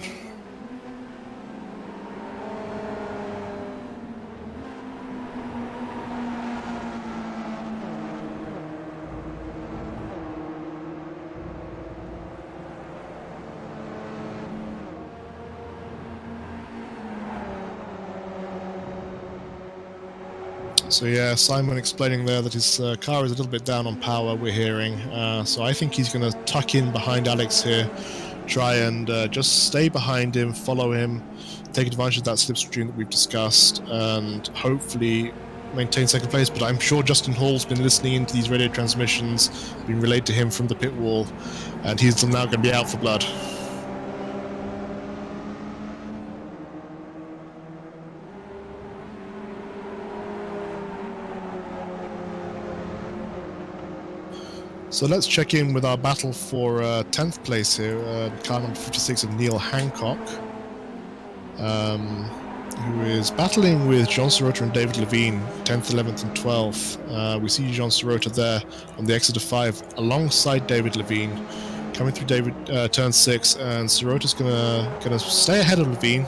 [SPEAKER 3] So yeah, Simon explaining there that his car is a little bit down on power, we're hearing. So I think he's going to tuck in behind Alex here, try and just stay behind him, follow him, take advantage of that slipstream that we've discussed, and hopefully maintain second place. But I'm sure Justin Hall's been listening into these radio transmissions, being relayed to him from the pit wall, and he's now going to be out for blood. So let's check in with our battle for 10th place here, car number 56 of Neil Hancock, who is battling with John Sirota and David Levine, 10th, 11th and 12th. We see John Sirota there on the exit of 5 alongside David Levine, coming through turn 6, and Sirota's gonna stay ahead of Levine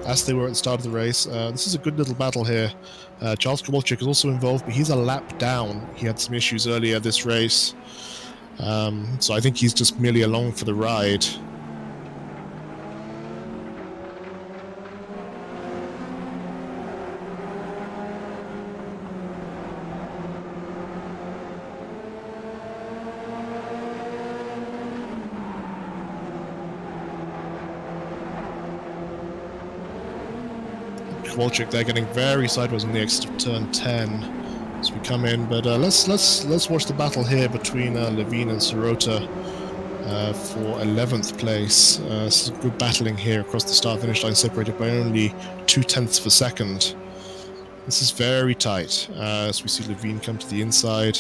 [SPEAKER 3] as they were at the start of the race. This is a good little battle here. Charles Kowalczyk is also involved, but he's a lap down. He had some issues earlier this race. So I think he's just merely along for the ride. Kowalczyk there getting very sideways on the exit of turn 10 as we come in, but let's watch the battle here between Levine and Sirota for 11th place. Some good battling here across the start-finish line, separated by only 0.2 of a second. This is very tight as we see Levine come to the inside.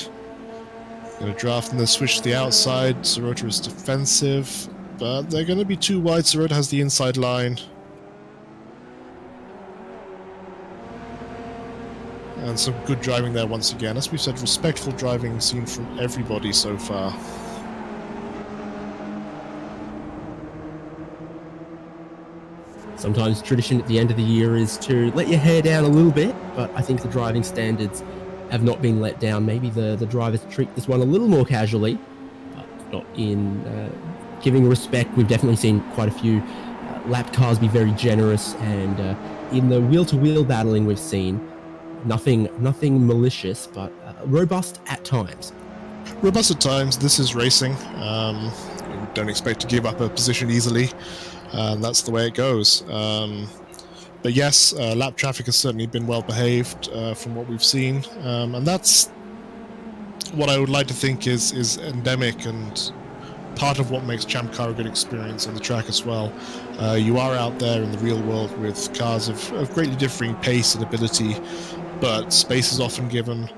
[SPEAKER 3] Going to draft and then switch to the outside. Sirota is defensive, but they're going to be too wide. Sirota has the inside line. And some good driving there once again. As we've said, respectful driving seen from everybody so far.
[SPEAKER 2] Sometimes tradition at the end of the year is to let your hair down a little bit, but I think the driving standards have not been let down. Maybe the drivers treat this one a little more casually, but not in giving respect. We've definitely seen quite a few lap cars be very generous, and in the wheel-to-wheel battling we've seen, nothing malicious, but robust at times.
[SPEAKER 3] Robust at times. This is racing. You don't expect to give up a position easily, and that's the way it goes. But yes, lap traffic has certainly been well behaved from what we've seen, and that's what I would like to think is endemic and part of what makes ChampCar a good experience on the track as well. You are out there in the real world with cars of greatly differing pace and ability, but space is often given.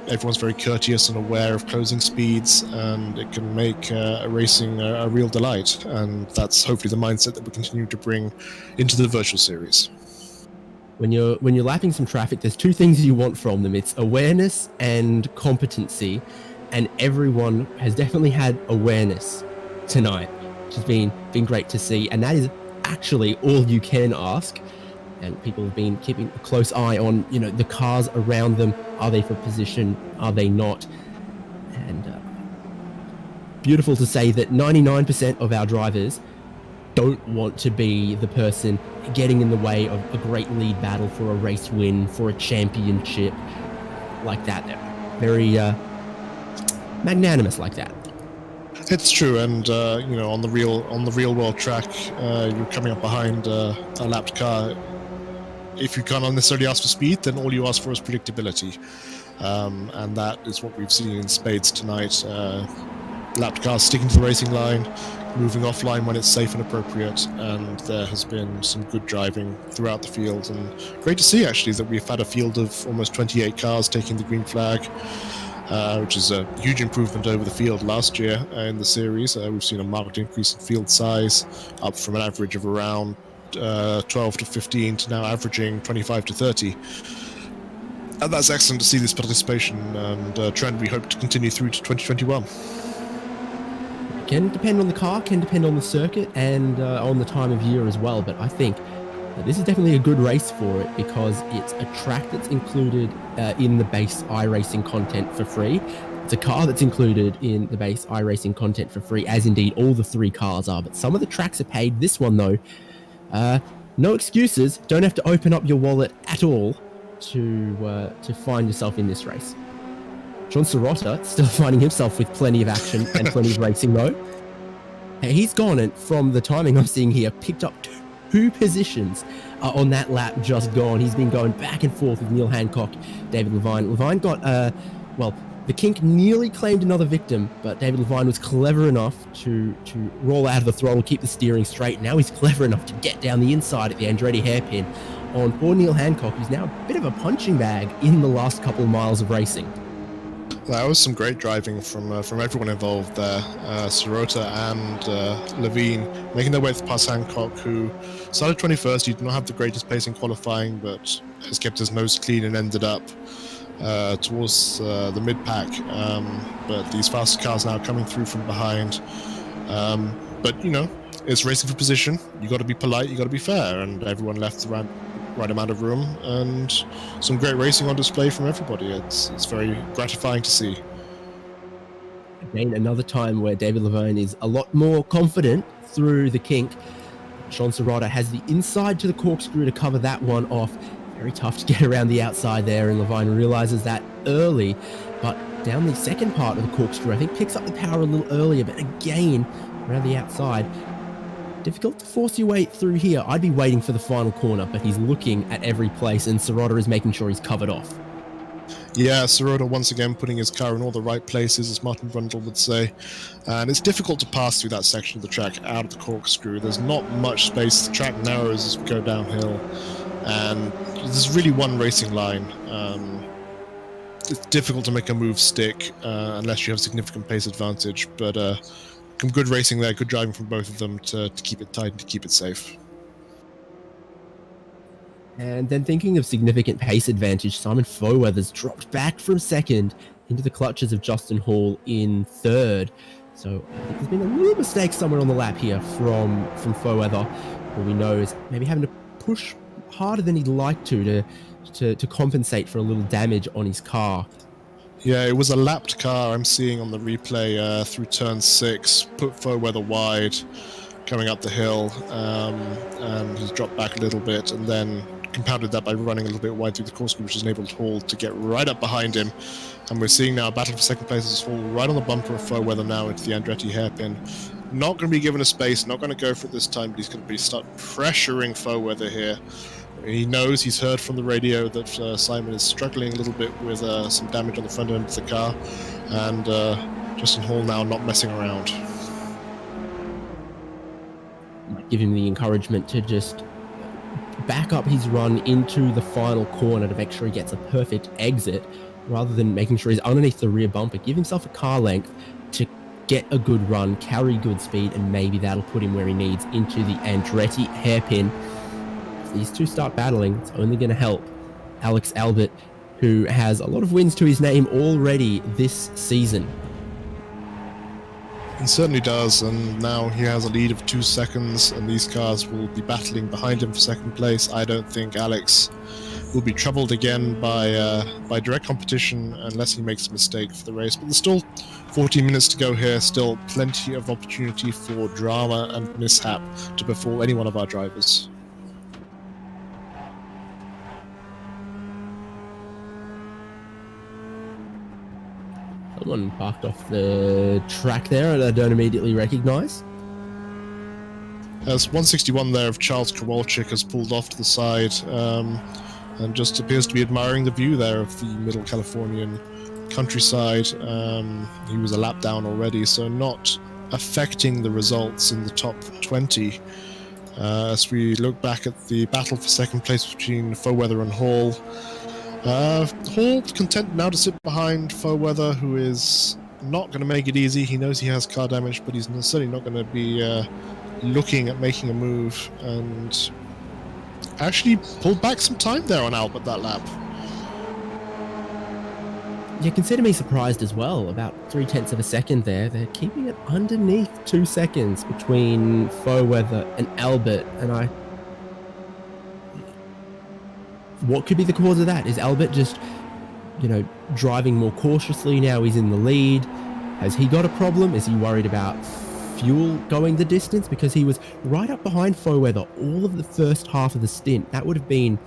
[SPEAKER 3] Everyone's very courteous and aware of closing speeds, and it can make racing a real delight. And that's hopefully the mindset that we continue to bring into the virtual series.
[SPEAKER 2] When you're lapping some traffic, there's two things you want from them. It's awareness and competency, and everyone has definitely had awareness tonight, which has been great to see. And that is actually all you can ask. And people have been keeping a close eye on, the cars around them. Are they for position? Are they not? And beautiful to say that 99% of our drivers don't want to be the person getting in the way of a great lead battle for a race win, for a championship like that. They're very magnanimous like that.
[SPEAKER 3] It's true, and on the real world track, you're coming up behind a lapped car. If you can't necessarily ask for speed, then all you ask for is predictability, and that is what we've seen in spades tonight. Lapped cars sticking to the racing line, moving offline when it's safe and appropriate, and there has been some good driving throughout the field, and great to see actually that we've had a field of almost 28 cars taking the green flag, which is a huge improvement over the field last year in the series. We've seen a marked increase in field size, up from an average of around 12 to 15 to now averaging 25 to 30. And that's excellent to see this participation and trend we hope to continue through to 2021.
[SPEAKER 2] Can depend on the car, can depend on the circuit, and on the time of year as well. But I think that this is definitely a good race for it because it's a track that's included in the base iRacing content for free. It's a car that's included in the base iRacing content for free, as indeed all the three cars are. But some of the tracks are paid. This one, though, no excuses. Don't have to open up your wallet at all to find yourself in this race. John Sirota still finding himself with plenty of action and plenty of racing, though. He's gone and, from the timing I'm seeing here, picked up 2 positions on that lap just gone. He's been going back and forth with Neil Hancock, David Levine. Levine got, the kink nearly claimed another victim, but David Levine was clever enough to roll out of the throttle, keep the steering straight. Now he's clever enough to get down the inside at the Andretti hairpin on poor Neil Hancock, who's now a bit of a punching bag in the last couple of miles of racing.
[SPEAKER 3] That was some great driving from everyone involved there. Sirota and Levine making their way past Hancock, who started 21st. He did not have the greatest pace in qualifying, but has kept his nose clean and ended up towards the mid-pack. But these fast cars now coming through from behind. But, it's racing for position. You got to be polite, you got to be fair, and everyone left the right amount of room, and some great racing on display from everybody. It's very gratifying to see.
[SPEAKER 2] Again, another time where David Levine is a lot more confident through the kink. Sean Sirota has the inside to the corkscrew to cover that one off. Very tough to get around the outside there, and Levine realizes that early, but down the second part of the corkscrew, I think picks up the power a little earlier, but again, around the outside. Difficult to force your way through here. I'd be waiting for the final corner, but he's looking at every place, and Sirota is making sure he's covered off.
[SPEAKER 3] Yeah, Sirota once again putting his car in all the right places, as Martin Brundle would say. And it's difficult to pass through that section of the track out of the corkscrew. There's not much space. The track narrows as we go downhill. And there's really one racing line. It's difficult to make a move stick unless you have significant pace advantage. But some good racing there, good driving from both of them to keep it tight and to keep it safe.
[SPEAKER 2] And then thinking of significant pace advantage, Simon Foweather's dropped back from second into the clutches of Justin Hall in third. So I think there's been a little mistake somewhere on the lap here from Foweather, who we know is maybe having to push harder than he'd like to compensate for a little damage on his car.
[SPEAKER 3] Yeah, it was a lapped car I'm seeing on the replay through turn 6, put Foweather wide, coming up the hill, and he's dropped back a little bit, and then compounded that by running a little bit wide through the corkscrew, which has enabled Hall to get right up behind him. And we're seeing now a battle for second place as Hall right on the bumper of Foweather now into the Andretti hairpin. Not going to be given a space, not going to go for it this time, but he's going to start pressuring Foweather here. He knows, he's heard from the radio that Simon is struggling a little bit with some damage on the front end of the car, and Justin Hall now not messing around.
[SPEAKER 2] Might give him the encouragement to just back up his run into the final corner to make sure he gets a perfect exit. rather than making sure he's underneath the rear bumper, give himself a car length to get a good run, carry good speed, and maybe that'll put him where he needs into the Andretti hairpin. If these two start battling, it's only going to help Alex Albert, who has a lot of wins to his name already this season.
[SPEAKER 3] He certainly does, and now he has a lead of 2 seconds, and these cars will be battling behind him for second place. I don't think Alex will be troubled again by direct competition unless he makes a mistake for the race. But there's still 14 minutes to go here, still plenty of opportunity for drama and mishap to befall any one of our drivers.
[SPEAKER 2] Someone parked off the track there and I don't immediately recognize.
[SPEAKER 3] There's 161 there of Charles Kowalczyk has pulled off to the side and just appears to be admiring the view there of the middle Californian countryside. He was a lap down already, so not affecting the results in the top 20. As we look back at the battle for second place between Foweather and Hall. Hall content now to sit behind Foweather, who is not going to make it easy. He knows he has car damage, but he's certainly not going to be looking at making a move, and actually pulled back some time there on Albert that lap.
[SPEAKER 2] Yeah, consider me surprised as well. About 0.3 of a second there. They're keeping it underneath 2 seconds between Foweather and Albert, and what could be the cause of that? Is Albert just, driving more cautiously now he's in the lead? Has he got a problem? Is he worried about fuel going the distance? Because he was right up behind Foweather all of the first half of the stint. That would have been,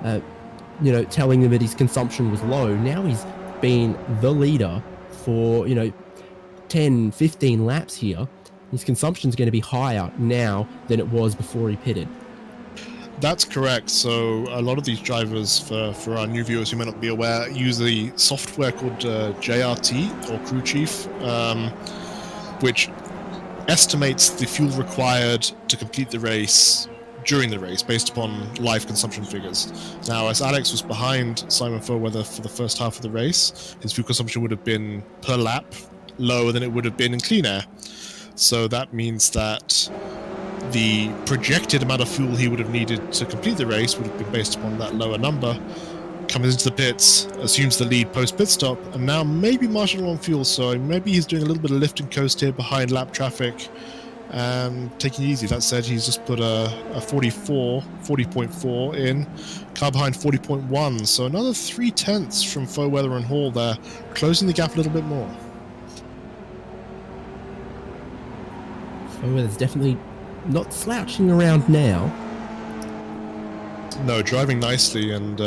[SPEAKER 2] telling him that his consumption was low. Now he's been the leader for, 10, 15 laps here. His consumption's going to be higher now than it was before he pitted.
[SPEAKER 3] That's correct. So a lot of these drivers, for our new viewers who may not be aware, use a software called JRT, or Crew Chief, which estimates the fuel required to complete the race during the race based upon live consumption figures. Now, as Alex was behind Simon Foweather for the first half of the race, his fuel consumption would have been per lap lower than it would have been in clean air. So that means that the projected amount of fuel he would have needed to complete the race would have been based upon that lower number. Comes into the pits, assumes the lead post pit stop, and now maybe marginal on fuel, so maybe he's doing a little bit of lift and coast here behind lap traffic and taking it easy. That said, he's just put a 40.4 in, car behind 40.1, so another 0.3 from Foweather and Hall there, closing the gap a little bit more.
[SPEAKER 2] Foweather's definitely not slouching around now.
[SPEAKER 3] No, driving nicely and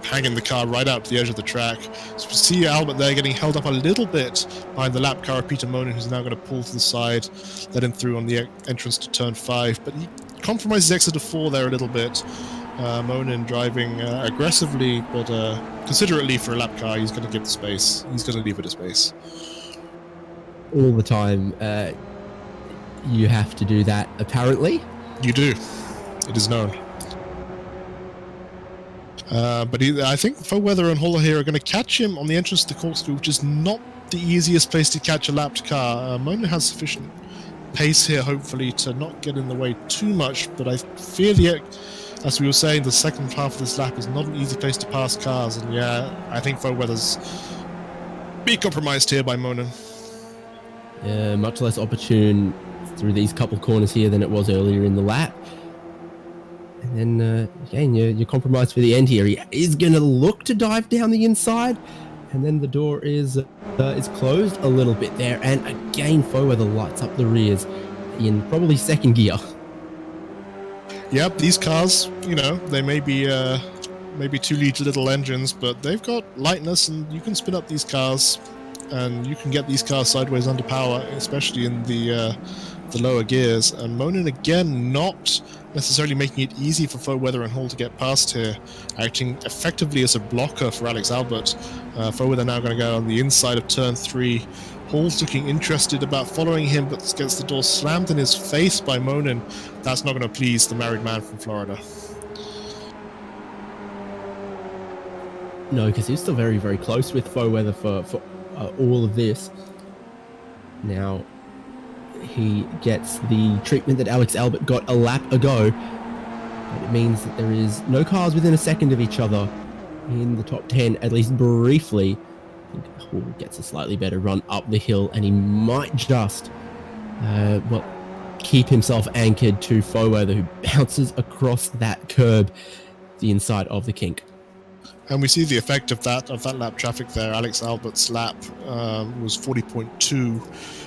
[SPEAKER 3] hanging the car right out to the edge of the track. So we see Albert there getting held up a little bit behind the lap car of Peter Monin, who's now going to pull to the side, let him through on the entrance to turn 5. But he compromises exit to 4 there a little bit. Monin driving aggressively, but considerately for a lap car. He's going to give the space. He's going to leave it a space.
[SPEAKER 2] All the time. You have to do that, apparently.
[SPEAKER 3] You do. It is known. But I think Foweather and Hall here are going to catch him on the entrance to the corkscrew, which is not the easiest place to catch a lapped car. Monin has sufficient pace here, hopefully, to not get in the way too much, but I fear as we were saying, the second half of this lap is not an easy place to pass cars, and yeah, I think Foweather's being compromised here by Monin.
[SPEAKER 2] Much less opportune through these couple corners here than it was earlier in the lap. And then, again, you're compromised for the end here. He is going to look to dive down the inside, and then the door is closed a little bit there. And again, Foweather lights up the rears in probably second gear.
[SPEAKER 3] Yep, these cars, they may be 2-liter little engines, but they've got lightness, and you can spin up these cars, and you can get these cars sideways under power, especially in the lower gears. And Monin again not necessarily making it easy for Foweather and Hall to get past here, acting effectively as a blocker for Alex Albert. Foweather now going to go on the inside of turn 3. Hall's looking interested about following him, but gets the door slammed in his face by Monin. That's not going to please the married man from Florida.
[SPEAKER 2] No, because he's still very, very close with Foweather for all of this. Now, he gets the treatment that Alex Albert got a lap ago. But it means that there is no cars within a second of each other in the top 10, at least briefly. I think Hall gets a slightly better run up the hill, and he might just, keep himself anchored to Foweather, who bounces across that curb, the inside of the kink.
[SPEAKER 3] And we see the effect of that lap traffic there. Alex Albert's lap was 40.2,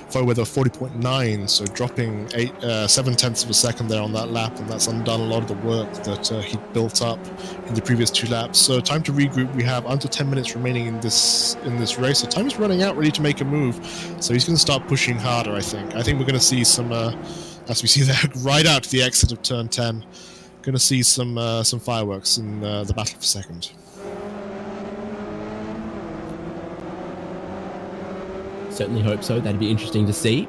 [SPEAKER 3] Foweather 40.9, so dropping 7/10 of a second there on that lap, and that's undone a lot of the work that he'd built up in the previous 2 laps. So time to regroup. We have under 10 minutes remaining in this race, so time is running out really to make a move. So he's going to start pushing harder, I think. I think we're going to see some, as we see there, right out to the exit of turn 10, going to see some fireworks in the battle for second.
[SPEAKER 2] Certainly hope so. That'd be interesting to see.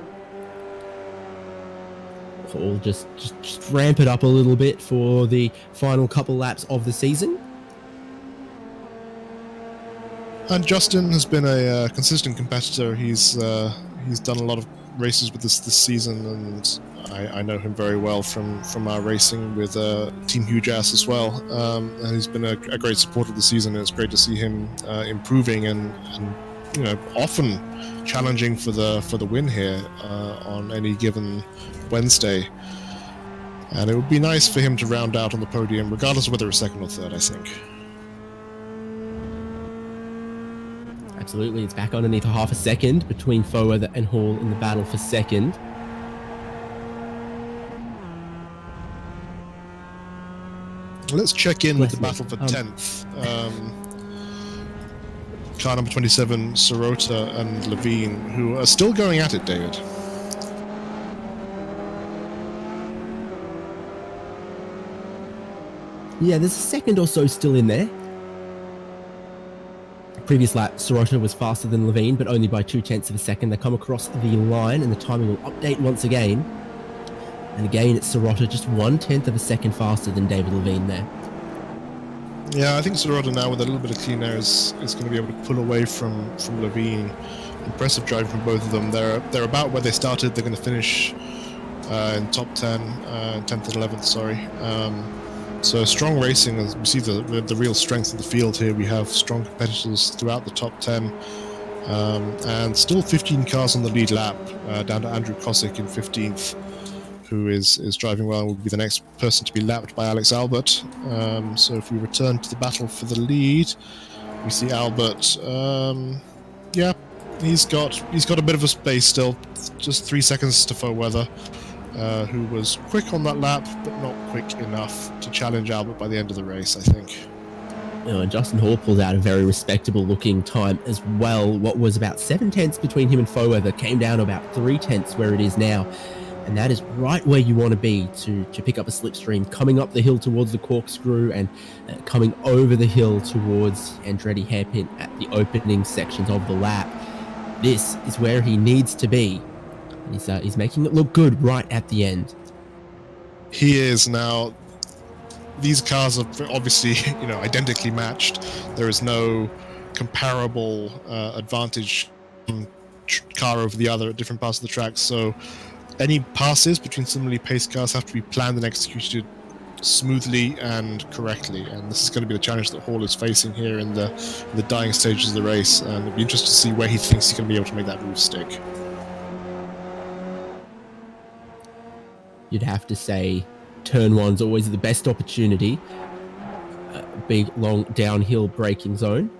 [SPEAKER 2] Hall just ramp it up a little bit for the final couple laps of the season.
[SPEAKER 3] And Justin has been a consistent competitor. He's done a lot of races with this season, and I know him very well from our racing with Team Huge Ass as well. And he's been a great supporter of the season, and it's great to see him improving and often challenging for the win here on any given Wednesday. And it would be nice for him to round out on the podium, regardless of whether it's second or third, I think.
[SPEAKER 2] Absolutely, it's back underneath a half a second between Foweather and Hall in the battle for second.
[SPEAKER 3] Let's check in with the battle for 10th. Car number 27, Sirota and Levine, who are still going at it, David.
[SPEAKER 2] Yeah, there's a second or so still in there. Previous lap, Sirota was faster than Levine, but only by 0.2 of a second. They come across the line, and the timing will update once again. And again, it's Sirota just 1/10 of a second faster than David Levine there.
[SPEAKER 3] Yeah, I think Sirota now with a little bit of clean air is going to be able to pull away from Levine. Impressive driving from both of them. They're about where they started. They're going to finish in top 10, 10th and 11th, sorry. So strong racing, as we see the real strength of the field here. We have strong competitors throughout the top 10. And still 15 cars on the lead lap, down to Andrew Kosick in 15th. Who is driving well and will be the next person to be lapped by Alex Albert. So if we return to the battle for the lead, we see Albert. He's got a bit of a space still, just 3 seconds to Foweather, who was quick on that lap, but not quick enough to challenge Albert by the end of the race, I think.
[SPEAKER 2] And Justin Hall pulls out a very respectable looking time as well. What was about 7/10 between him and Foweather came down to about 3/10 where it is now. And that is right where you want to be to pick up a slipstream, coming up the hill towards the corkscrew and coming over the hill towards Andretti hairpin at the opening sections of the lap. This is where he needs to be. And he's making it look good right at the end.
[SPEAKER 3] He is now. These cars are obviously, identically matched. There is no comparable advantage car over the other at different parts of the track. So any passes between similarly paced cars have to be planned and executed smoothly and correctly, and this is going to be the challenge that Hall is facing here in the dying stages of the race, and it'll be interesting to see where he thinks he's going to be able to make that roof stick.
[SPEAKER 2] You'd have to say turn one's always the best opportunity. Big, long downhill braking zone.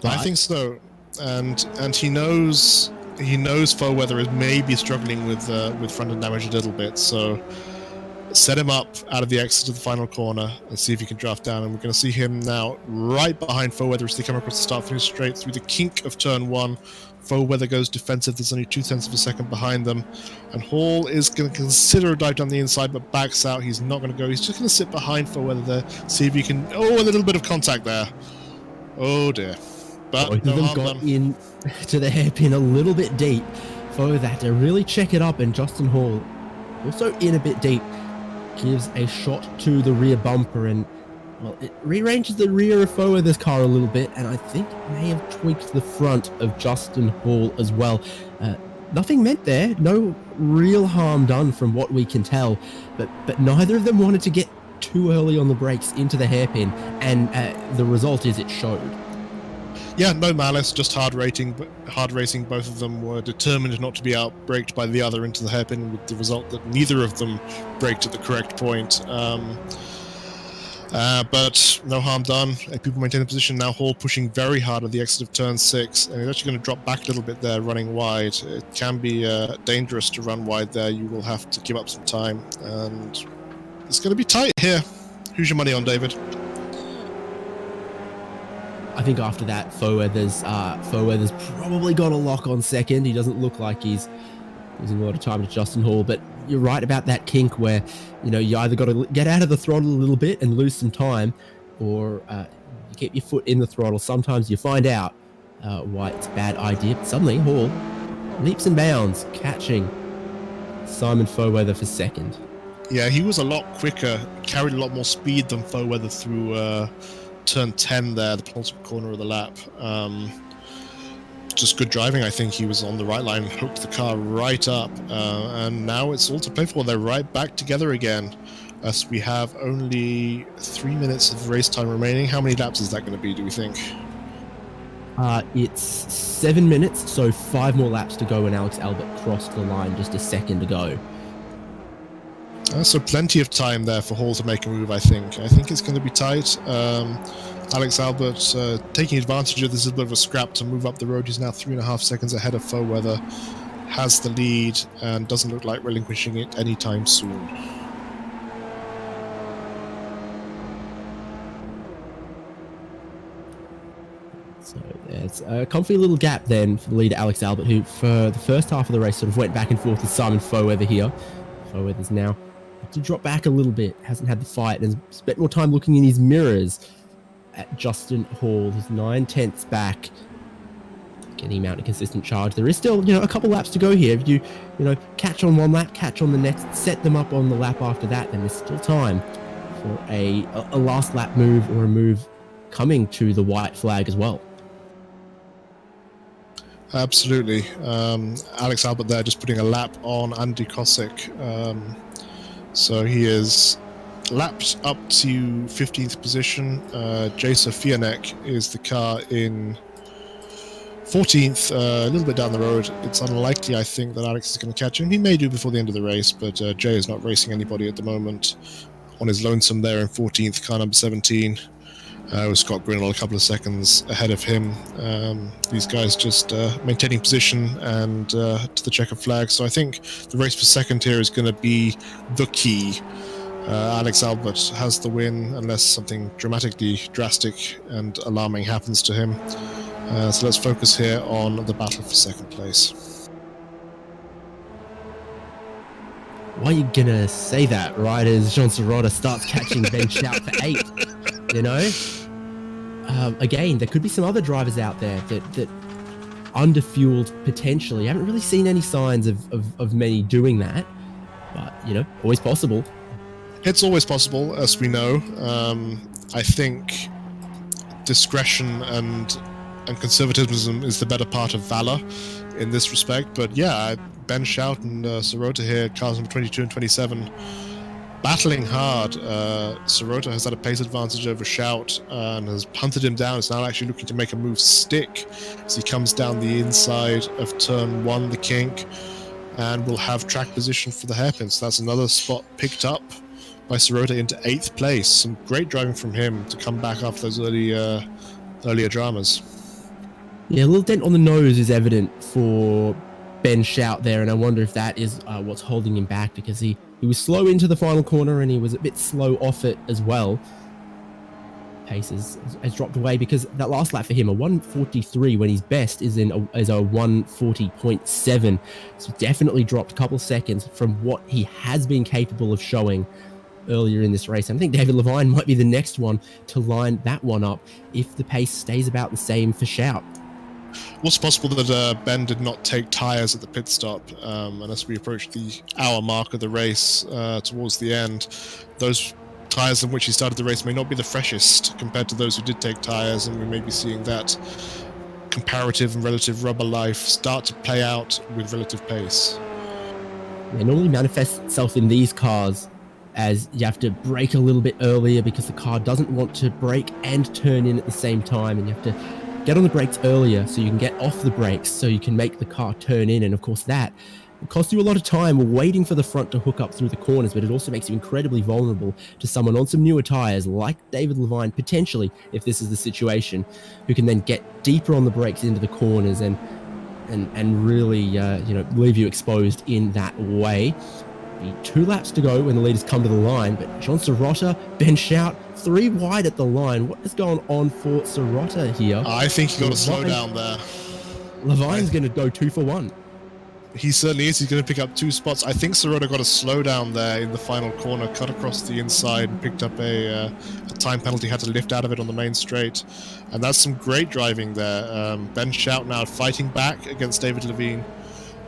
[SPEAKER 2] But
[SPEAKER 3] I think so, and he knows Foweather is maybe struggling with front end damage a little bit, so set him up out of the exit of the final corner and see if he can draft down. And we're going to see him now right behind Foweather as they come across the start-finish straight through the kink of turn 1. Foweather goes defensive. There's only 0.2 of a second behind them, and Hall is going to consider a dive down the inside but backs out. He's not going to go. He's just going to sit behind Foweather there, see if he can. Oh, a little bit of contact there. Oh dear. But
[SPEAKER 2] both
[SPEAKER 3] no
[SPEAKER 2] of them
[SPEAKER 3] harm
[SPEAKER 2] got
[SPEAKER 3] done.
[SPEAKER 2] in to the hairpin a little bit deep. Foweather had to really check it up, and Justin Hall also in a bit deep gives a shot to the rear bumper, and Well, it rearranges the rear of Foweather's car a little bit, and I think it may have tweaked the front of Justin Hall as well. Nothing meant there, no real harm done from what we can tell, but neither of them wanted to get too early on the brakes into the hairpin, and the result is it showed.
[SPEAKER 3] Yeah, no malice, just hard racing. Both of them were determined not to be out-braked by the other into the hairpin, with the result that neither of them braked at the correct point. But no harm done. People maintain the position now. Hall pushing very hard at the exit of turn 6, and he's actually going to drop back a little bit there, running wide. It can be dangerous to run wide there. You will have to give up some time, and it's going to be tight here. Who's your money on, David?
[SPEAKER 2] I think after that, Foweather's probably got a lock on second. He doesn't look like he's losing a lot of time to Justin Hall, but you're right about that kink where, you either got to get out of the throttle a little bit and lose some time, or you keep your foot in the throttle. Sometimes you find out why it's a bad idea. But suddenly, Hall leaps and bounds, catching Simon Foweather for second.
[SPEAKER 3] Yeah, he was a lot quicker, carried a lot more speed than Foweather through turn 10 there, the penultimate corner of the lap. Just good driving. I think he was on the right line, hooked the car right up, and now it's all to play for. They're right back together again, as we have only 3 minutes of race time remaining. How many laps is that going to be, do we think?
[SPEAKER 2] It's 7 minutes, so 5 more laps to go when Alex Albert crossed the line just a second ago.
[SPEAKER 3] So plenty of time there for Hall to make a move, I think. I think it's going to be tight. Alex Albert taking advantage of this, a bit of a scrap to move up the road. He's now 3.5 seconds ahead of Foweather, has the lead, and doesn't look like relinquishing it anytime soon.
[SPEAKER 2] So there's a comfy little gap then for the leader, Alex Albert, who for the first half of the race sort of went back and forth with Simon Foweather here. Foweather's now to drop back a little bit, hasn't had the fight, and has spent more time looking in his mirrors at Justin Hall, who's 9/10 back, getting him out in a consistent charge. There is still, a couple laps to go here. If you catch on one lap, catch on the next, set them up on the lap after that, then there's still time for a last lap move or a move coming to the white flag as well.
[SPEAKER 3] Absolutely. Alex Albert there just putting a lap on Andy Kosick. So he is lapped up to 15th position. Jay Sofianek is the car in 14th, a little bit down the road. It's unlikely, I think, that Alex is going to catch him. He may do before the end of the race, but Jay is not racing anybody at the moment. On his lonesome there in 14th, car number 17. With Scott Grinnell a couple of seconds ahead of him. These guys just maintaining position and to the checkered flag. So I think the race for second here is going to be the key. Alex Albert has the win unless something dramatically drastic and alarming happens to him. So let's focus here on the battle for second place.
[SPEAKER 2] Why are you going to say that right as Jean Sirota starts catching Ben Shout for 8? Again, there could be some other drivers out there that underfueled potentially. I haven't really seen any signs of many doing that, but always possible.
[SPEAKER 3] It's always possible, as we know. I think discretion and conservatism is the better part of valor in this respect. But yeah, Ben Shout and Sirota here, cars number 22 and 27, battling hard. Sirota has had a pace advantage over Shout and has punted him down. Is now actually looking to make a move stick as he comes down the inside of turn 1, the kink, and will have track position for the hairpin. So that's another spot picked up by Sirota into 8th place. Some great driving from him to come back after those earlier dramas.
[SPEAKER 2] Yeah, a little dent on the nose is evident for Ben Shout there, and I wonder if that is what's holding him back, because he was slow into the final corner and he was a bit slow off it as well. Pace has dropped away because that last lap for him, a 1:43 when his best is a 1:40.7. So definitely dropped a couple seconds from what he has been capable of showing earlier in this race. I think David Levine might be the next one to line that one up if the pace stays about the same for Shout.
[SPEAKER 3] Well, it's possible that Ben did not take tyres at the pit stop, and as we approach the hour mark of the race towards the end, those tyres in which he started the race may not be the freshest compared to those who did take tyres, and we may be seeing that comparative and relative rubber life start to play out with relative pace.
[SPEAKER 2] It normally manifests itself in these cars as you have to brake a little bit earlier because the car doesn't want to brake and turn in at the same time, and you have to get on the brakes earlier so you can get off the brakes so you can make the car turn in. And of course that it costs you a lot of time waiting for the front to hook up through the corners, but it also makes you incredibly vulnerable to someone on some newer tires like David Levine, potentially, if this is the situation, who can then get deeper on the brakes into the corners and really leave you exposed in that way. Be 2 laps to go when the leaders come to the line, but John Sirota, Ben Shout, 3 wide at the line. What is going on for Sirota here?
[SPEAKER 3] I think he got to slow down there.
[SPEAKER 2] Levine's going to go 2 for 1.
[SPEAKER 3] He certainly is. He's going to pick up 2 spots. I think Sirota got a slowdown there in the final corner, cut across the inside, and picked up a time penalty, had to lift out of it on the main straight. And that's some great driving there. Ben Shout now fighting back against David Levine.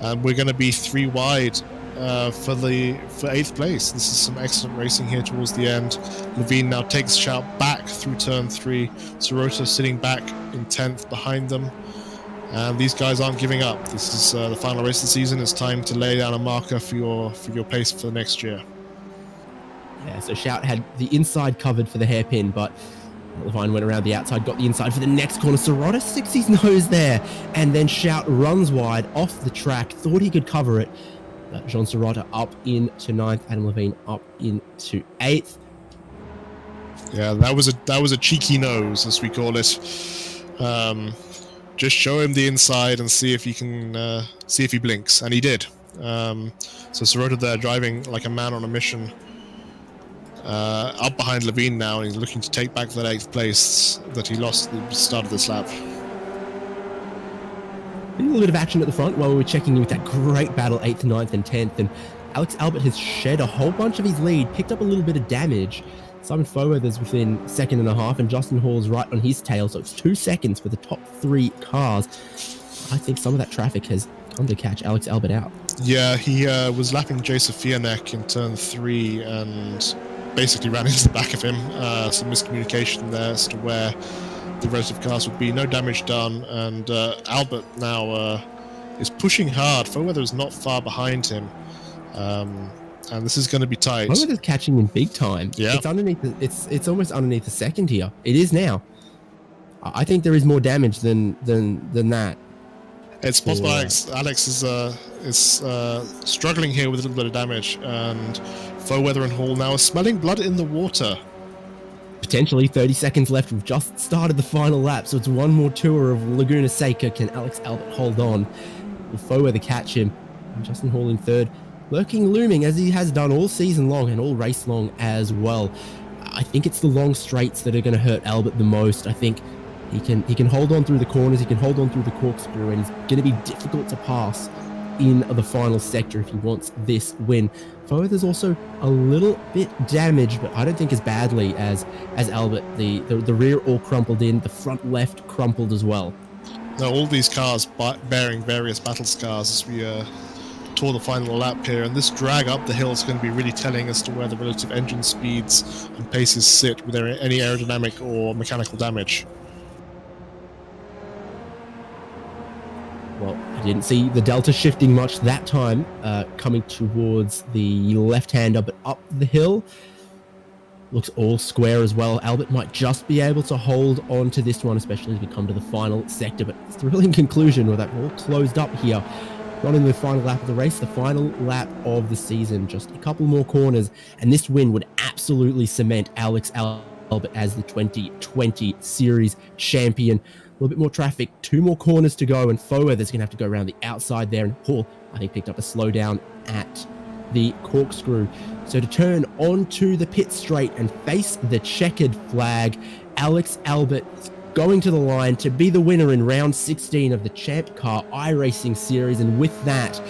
[SPEAKER 3] And we're going to be 3 wide for 8th place. This is some excellent racing here towards the end. Levine now takes Shout back through turn 3. Sirota sitting back in 10th behind them. And these guys aren't giving up. This is the final race of the season. It's time to lay down a marker for your pace for the next year.
[SPEAKER 2] Yeah, so Shout had the inside covered for the hairpin, but Levine went around the outside, got the inside for the next corner. Sirota sticks his nose there, and then Shout runs wide off the track. Thought he could cover it, but Jean Sirota up into 9th, Adam Levine up into 8th.
[SPEAKER 3] Yeah, that was a cheeky nose, as we call it. Just show him the inside and see if he can see if he blinks, and he did. So Sirota there driving like a man on a mission, up behind Levine now, and he's looking to take back that 8th place that he lost at the start of this lap.
[SPEAKER 2] A little bit of action at the front while we were checking in with that great battle, 8th, 9th, and 10th, and Alex Albert has shed a whole bunch of his lead, picked up a little bit of damage. Simon Fower's within 2.5, and Justin Hall's right on his tail, so it's 2 seconds for the top 3 cars. I think some of that traffic has come to catch Alex Albert out.
[SPEAKER 3] Yeah, he was lapping Jason Fianek in turn 3 and basically ran into the back of him. Some miscommunication there as to where the relative cars would be. No damage done, and Albert now is pushing hard. Fower is not far behind him. And this is going to be tight.
[SPEAKER 2] Fower is catching in big time.
[SPEAKER 3] Yeah.
[SPEAKER 2] It's underneath. It's almost underneath the second here. It is now. I think there is more damage than that.
[SPEAKER 3] It's possible Alex is struggling here with a little bit of damage, and Foweather and Hall now are smelling blood in the water.
[SPEAKER 2] Potentially 30 seconds left. We've just started the final lap, so it's one more tour of Laguna Seca. Can Alex Albert hold on? Will Foweather catch him? And Justin Hall in 3rd. Lurking, looming, as he has done all season long and all race long as well. I think it's the long straights that are going to hurt Albert the most. I think he can hold on through the corners, he can hold on through the corkscrew, and he's going to be difficult to pass in the final sector if he wants this win. Fower's also a little bit damaged, but I don't think as badly as Albert. The rear all crumpled in, the front left crumpled as well.
[SPEAKER 3] Now all these cars bearing various battle scars as we toward the final lap here, and this drag up the hill is going to be really telling as to where the relative engine speeds and paces sit with any aerodynamic or mechanical damage.
[SPEAKER 2] Well, I didn't see the delta shifting much that time, coming towards the left-hander, but up the hill looks all square as well. Albert might just be able to hold on to this one, especially as we come to the final sector, but thrilling conclusion with that all closed up here. Not in the final lap of the race, the final lap of the season. Just a couple more corners, and this win would absolutely cement Alex Albert as the 2020 Series champion. A little bit more traffic, 2 more corners to go, and Fower's going to have to go around the outside there, and Hall, I think, picked up a slowdown at the corkscrew. So to turn onto the pit straight and face the checkered flag, Alex Albert going to the line to be the winner in round 16 of the ChampCar iRacing series, and with that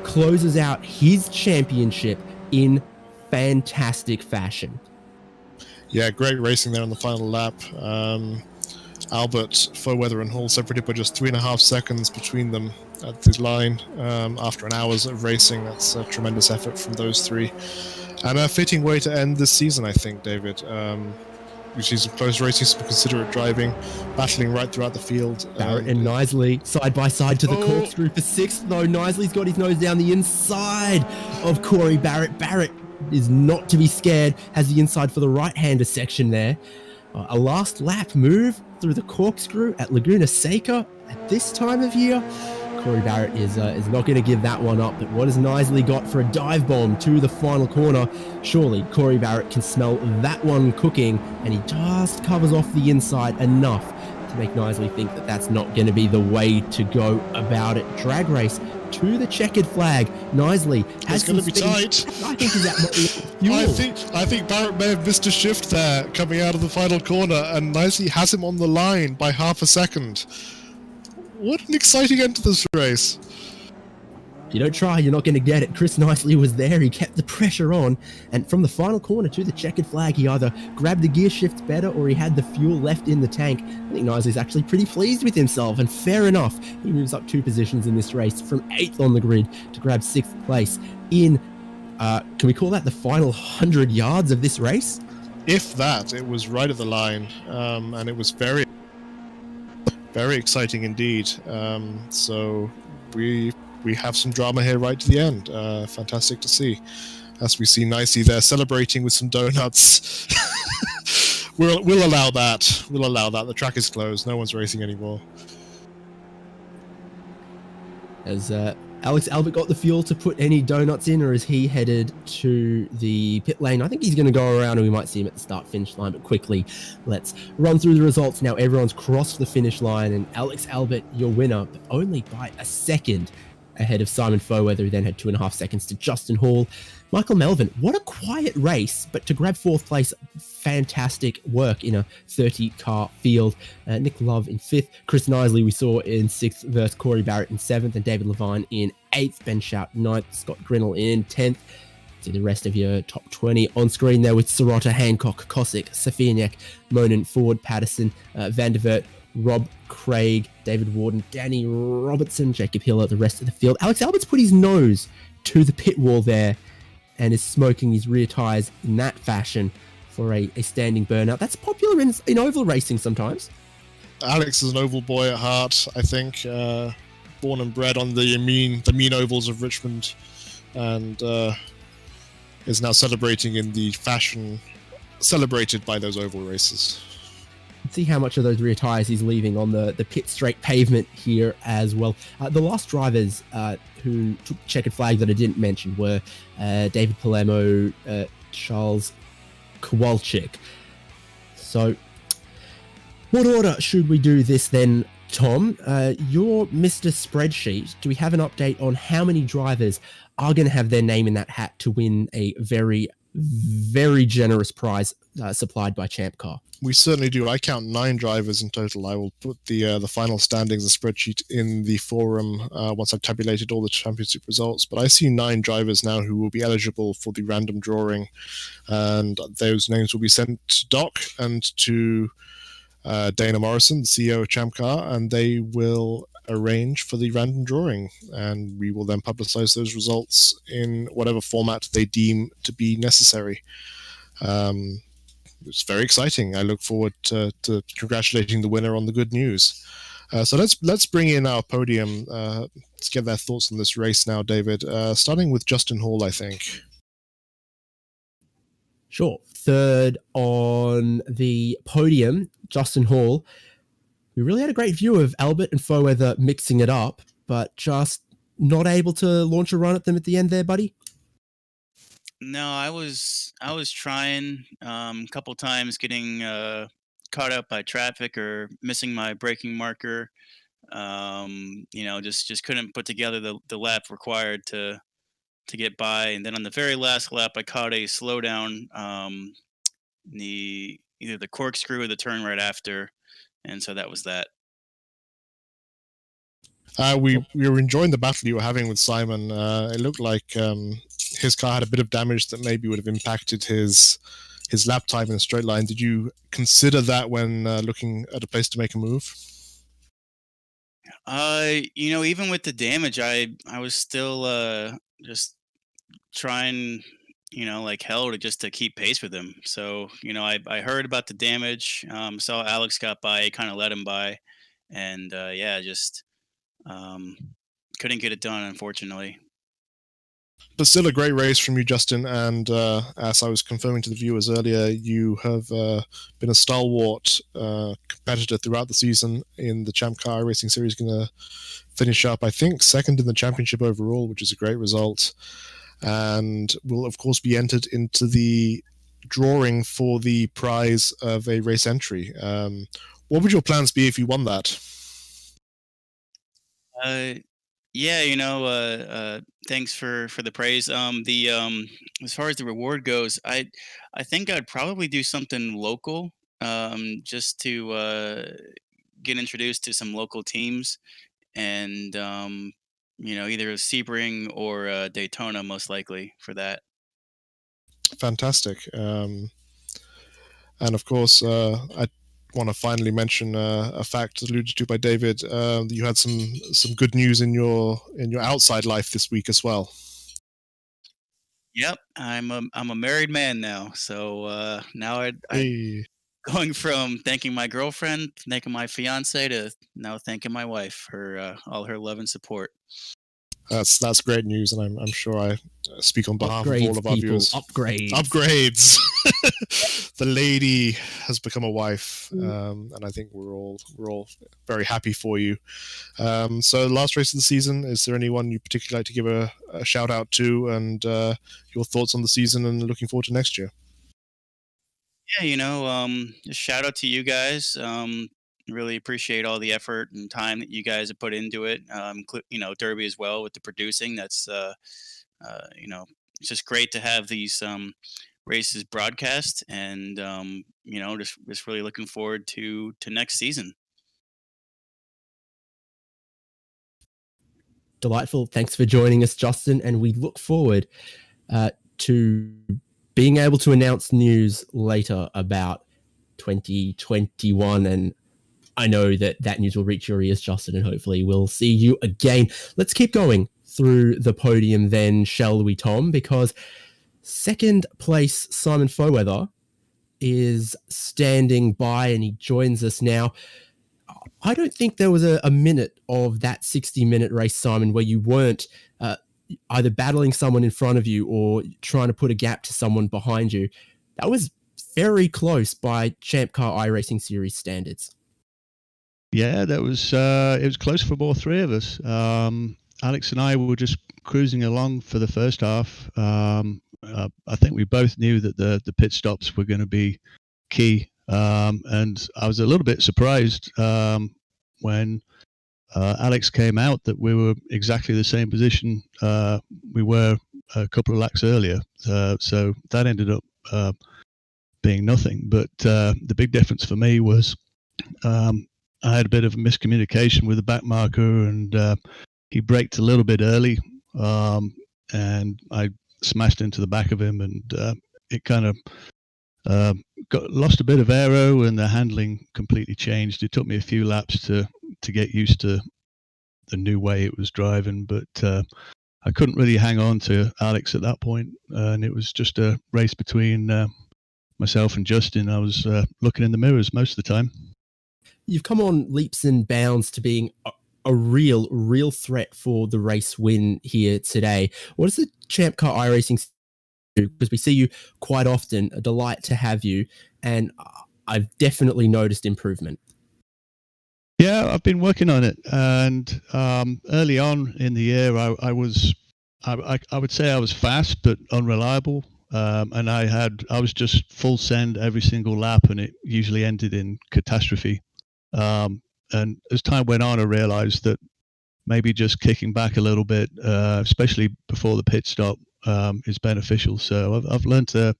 [SPEAKER 2] closes out his championship in fantastic fashion.
[SPEAKER 3] Yeah, great racing there on the final lap. Albert, Foweather and Hall separated by just 3.5 seconds between them at the line after an hour's of racing. That's a tremendous effort from those 3. And a fitting way to end this season, I think, David. We see some close racing, some considerate driving, battling right throughout the field.
[SPEAKER 2] Barrett and Knisley side by side to the corkscrew for sixth, though. Knisley's got his nose down the inside of Corey Barrett. Barrett is not to be scared, has the inside for the right-hander section there. A last lap move through the corkscrew at Laguna Seca at this time of year. Corey Barrett is not going to give that one up, but what has Knisley got for a dive bomb to the final corner? Surely Corey Barrett can smell that one cooking, and he just covers off the inside enough to make Knisley think that that's not going to be the way to go about it. Drag race to the checkered flag. Knisley has
[SPEAKER 3] it's going to be tight.
[SPEAKER 2] I think he's at fuel.
[SPEAKER 3] I think Barrett may have missed a shift there coming out of the final corner, and Knisley has him on the line by half a second. What an exciting end to this race.
[SPEAKER 2] If you don't try, you're not going to get it. Chris Knisley was there. He kept the pressure on. And from the final corner to the checkered flag, he either grabbed the gear shift better or he had the fuel left in the tank. I think Knisley's actually pretty pleased with himself. And fair enough, he moves up 2 positions in this race from 8th on the grid to grab 6th place in, can we call that the final 100 yards of this race?
[SPEAKER 3] If that, it was right at the line. And it was very, very exciting indeed. So we have some drama here right to the end. Fantastic to see. As we see Nicey there celebrating with some donuts. We'll allow that. We'll allow that. The track is closed. No one's racing anymore.
[SPEAKER 2] As Alex Albert got the fuel to put any donuts in, or is he headed to the pit lane? I think he's going to go around and we might see him at the start-finish line, but quickly, let's run through the results now. Everyone's crossed the finish line, and Alex Albert, your winner, but only by a second ahead of Simon Foweather, who then had 2.5 seconds to Justin Hall. Michael Melvin, what a quiet race, but to grab 4th place, fantastic work in a 30-car field. Nick Love in 5th. Chris Knisley we saw in 6th versus Corey Barrett in 7th, and David Levine in 8th. Ben Shout 9th. Scott Grinnell in 10th. See the rest of your top 20 on screen there with Sirota, Hancock, Kosick, Safianiak, Monin, Ford, Patterson, Van der Vert, Rob Craig, David Warden, Danny Robertson, Jacob Hiller, the rest of the field. Alex Albert's put his nose to the pit wall there and is smoking his rear tyres in that fashion for a standing burnout. That's popular in oval racing sometimes.
[SPEAKER 3] Alex is an oval boy at heart, I think. Born and bred on the mean ovals of Richmond, and is now celebrating in the fashion celebrated by those oval races.
[SPEAKER 2] See how much of those rear tyres he's leaving on the pit straight pavement here as well. The last drivers who took the checkered flag that I didn't mention were David Palermo, Charles Kowalczyk. So what order should we do this then, Tom? You're Mr. Spreadsheet. Do we have an update on how many drivers are going to have their name in that hat to win a very, very generous prize supplied by ChampCar?
[SPEAKER 3] We certainly do. I count 9 drivers in total. I will put the final standings, the spreadsheet, in the forum once I've tabulated all the championship results. But I see 9 drivers now who will be eligible for the random drawing, and those names will be sent to Doc and to Dana Morrison, the CEO of ChampCar, and they will arrange for the random drawing, and we will then publicize those results in whatever format they deem to be necessary. It's very exciting. I look forward to congratulating the winner on the good news. So let's bring in our podium. Let's get their thoughts on this race now, David. Starting with Justin Hall, I think.
[SPEAKER 2] Sure. Third on the podium, Justin Hall. We really had a great view of Albert and Foweather mixing it up, but just not able to launch a run at them at the end there, buddy?
[SPEAKER 4] No, I was trying a couple times, getting caught up by traffic or missing my braking marker. Just couldn't put together the lap required to get by. And then on the very last lap, I caught a slowdown, either the corkscrew or the turn right after, and so that was that.
[SPEAKER 3] We were enjoying the battle you were having with Simon. It looked like his car had a bit of damage that maybe would have impacted his lap time in a straight line. Did you consider that when looking at a place to make a move?
[SPEAKER 4] Even with the damage, I was still just trying, like hell to keep pace with him. So, I heard about the damage, saw Alex got by, kind of let him by, and yeah, just um, couldn't get it done, unfortunately.
[SPEAKER 3] But still a great race from you, Justin. And as I was confirming to the viewers earlier, you have been a stalwart competitor throughout the season in the ChampCar iRacing Series. Going to finish up, I think, second in the championship overall, which is a great result. And will, of course, be entered into the drawing for the prize of a race entry. What would your plans be if you won that?
[SPEAKER 4] Yeah, thanks for the praise. As far as the reward goes, I think I'd probably do something local, just to get introduced to some local teams, and either Sebring or Daytona, most likely for that.
[SPEAKER 3] Fantastic. And of course, I want to finally mention a fact alluded to by David. You had some good news in your outside life this week as well.
[SPEAKER 4] Yep, I'm a married man now, so now I
[SPEAKER 3] Hey,
[SPEAKER 4] going from thanking my girlfriend, thanking my fiance, to now thanking my wife for all her love and support.
[SPEAKER 3] that's great news, and I'm sure I speak on behalf of all
[SPEAKER 2] Upgrades,
[SPEAKER 3] of our
[SPEAKER 2] people.
[SPEAKER 3] viewers.
[SPEAKER 2] Upgrades.
[SPEAKER 3] Upgrades. The lady has become a wife, and I think we're all very happy for you. So, last race of the season. Is there anyone you particularly like to give a shout out to, and your thoughts on the season, and looking forward to next year?
[SPEAKER 4] Yeah, just shout out to you guys. Really appreciate all the effort and time that you guys have put into it. Derby as well with the producing. That's it's just great to have these races broadcast, and just really looking forward to next season.
[SPEAKER 2] Delightful. Thanks for joining us, Justin. And we look forward to being able to announce news later about 2021. And I know that news will reach your ears, Justin, and hopefully we'll see you again. Let's keep going through the podium then, shall we, Tom? Because second place Simon Foweather is standing by and he joins us now. I don't think there was a minute of that 60-minute race, Simon, where you weren't either battling someone in front of you or trying to put a gap to someone behind you. That was very close by ChampCar iRacing Series standards.
[SPEAKER 5] Yeah, that was it was close for all three of us. Alex and I were just cruising along for the first half. I think we both knew that the pit stops were going to be key, and I was a little bit surprised when Alex came out that we were exactly the same position we were a couple of laps earlier. So that ended up being nothing. But the big difference for me was I had a bit of a miscommunication with the back marker, and he braked a little bit early, and I smashed into the back of him, and it kind of lost a bit of aero, and the handling completely changed. It took me a few laps to get used to the new way it was driving, but I couldn't really hang on to Alex at that point, and it was just a race between myself and Justin. I was looking in the mirrors most of the time.
[SPEAKER 2] You've come on leaps and bounds to being a real threat for the race win here today. What does the ChampCar iRacing do? Because we see you quite often. A delight to have you, and I've definitely noticed improvement.
[SPEAKER 5] Yeah, I've been working on it, and early on in the year, I would say I was fast but unreliable, and I was just full send every single lap, and it usually ended in catastrophe. And as time went on, I realized that maybe just kicking back a little bit, especially before the pit stop, is beneficial. So I've learned a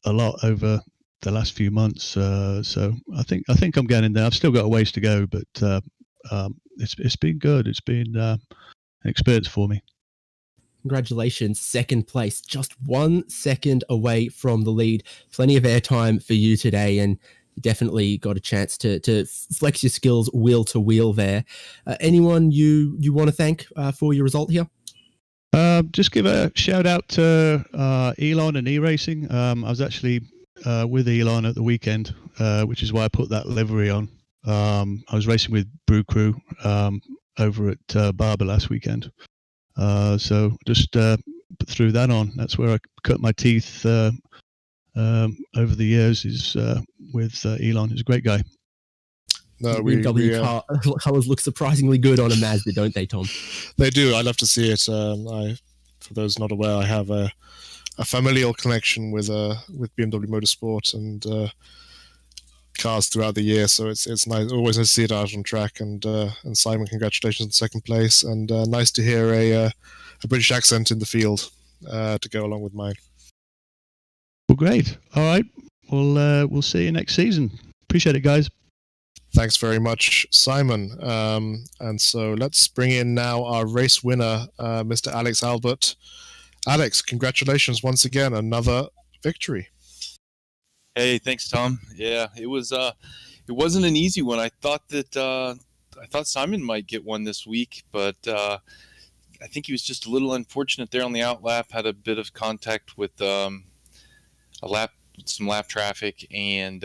[SPEAKER 5] lot over the last few months. So I think I'm getting there. I've still got a ways to go, but it's been good. It's been an experience for me.
[SPEAKER 2] Congratulations, second place, just 1 second away from the lead. Plenty of airtime for you today, and you definitely got a chance to flex your skills wheel to wheel there. Anyone you want to thank for your result here?
[SPEAKER 5] Just give a shout out to Elon and iRacing. I was actually with Elon at the weekend, which is why I put that livery on. I was racing with Brew Crew over at Barber last weekend. So just threw that on. That's where I cut my teeth over the years, is with Elon. He's a great guy.
[SPEAKER 3] No,
[SPEAKER 2] BMW colors look surprisingly good on a Mazda, don't they, Tom?
[SPEAKER 3] They do. I love to see it. For those not aware, I have a familial connection with BMW Motorsport and cars throughout the year, so it's nice. Always nice to see it out on track. And Simon, congratulations on second place, and nice to hear a British accent in the field to go along with mine.
[SPEAKER 5] Well, great. All right. We'll see you next season. Appreciate it, guys.
[SPEAKER 3] Thanks very much, Simon. And so let's bring in now our race winner, Mr. Alex Albert. Alex, congratulations once again, another victory.
[SPEAKER 6] Hey, thanks, Tom. Yeah, it wasn't an easy one. I thought Simon might get one this week, but I think he was just a little unfortunate there on the outlap. Had a bit of contact with some lap traffic and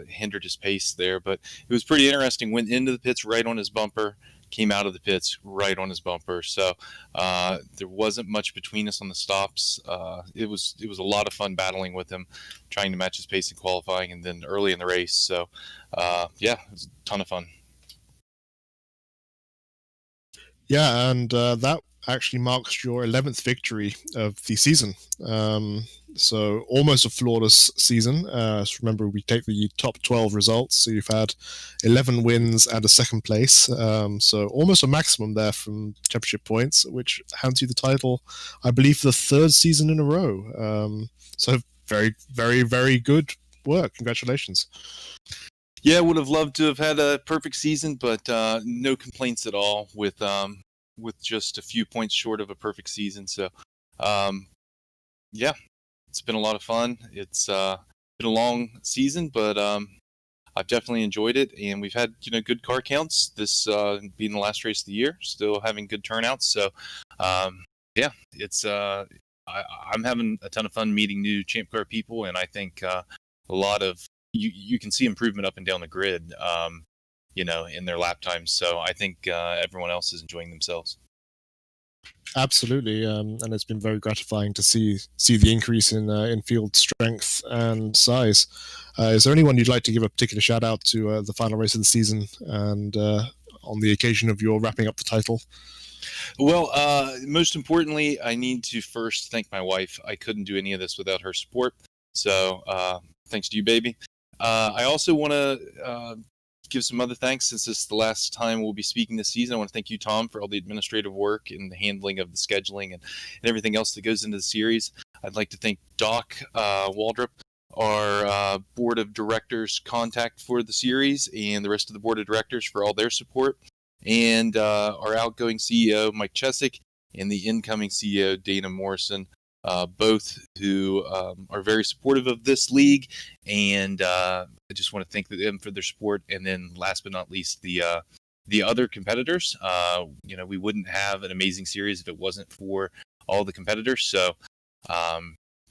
[SPEAKER 6] hindered his pace there. But it was pretty interesting. Went into the pits right on his bumper, came out of the pits right on his bumper. So there wasn't much between us on the stops. It was a lot of fun battling with him, trying to match his pace in qualifying and then early in the race. So yeah, it was a ton of fun.
[SPEAKER 3] Yeah, and that actually marks your 11th victory of the season. So almost a flawless season. So remember, we take the top 12 results. So you've had 11 wins and a second place. So almost a maximum there from championship points, which hands you the title, I believe, for the third season in a row. So very, very, very good work. Congratulations.
[SPEAKER 6] Yeah, would have loved to have had a perfect season, but no complaints at all with just a few points short of a perfect season. So, yeah, it's been a lot of fun. It's been a long season, but I've definitely enjoyed it, and we've had good car counts. This being the last race of the year, still having good turnouts. So, yeah, it's I'm having a ton of fun meeting new ChampCar people, and I think a lot of you can see improvement up and down the grid. In their lap times. So I think everyone else is enjoying themselves.
[SPEAKER 3] Absolutely, and it's been very gratifying to see the increase in field strength and size. Is there anyone you'd like to give a particular shout out to the final race of the season and on the occasion of your wrapping up the title?
[SPEAKER 6] Well, most importantly, I need to first thank my wife. I couldn't do any of this without her support. So thanks to you, baby. I also want to give some other thanks, since this is the last time we'll be speaking this season. I want to thank you, Tom, for all the administrative work and the handling of the scheduling and everything else that goes into the series. I'd like to thank Doc Waldrop, our board of directors contact for the series, and the rest of the board of directors for all their support, and our outgoing CEO, Mike Chesick, and the incoming CEO, Dana Morrison, both who are very supportive of this league, and I just want to thank them for their support. And then last but not least, the other competitors. We wouldn't have an amazing series if it wasn't for all the competitors. So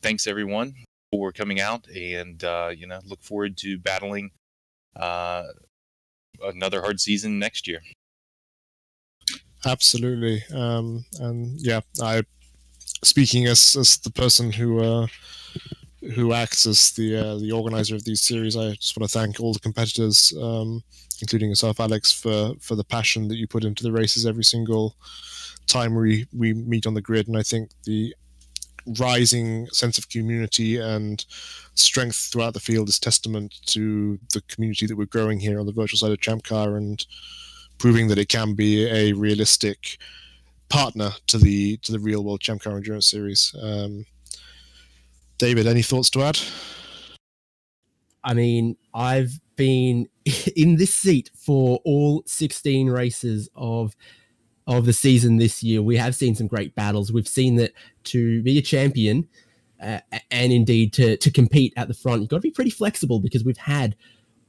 [SPEAKER 6] thanks everyone for coming out, and look forward to battling another hard season next year.
[SPEAKER 3] Absolutely, and yeah, speaking as the person who acts as the organizer of these series, I just want to thank all the competitors, including yourself, Alex, for the passion that you put into the races every single time we meet on the grid. And I think the rising sense of community and strength throughout the field is testament to the community that we're growing here on the virtual side of ChampCar, and proving that it can be a realistic partner to the real world ChampCar Endurance Series. David, any thoughts to add?
[SPEAKER 2] I mean, I've been in this seat for all 16 races of the season this year. We have seen some great battles. We've seen that to be a champion and indeed to compete at the front, you've got to be pretty flexible, because we've had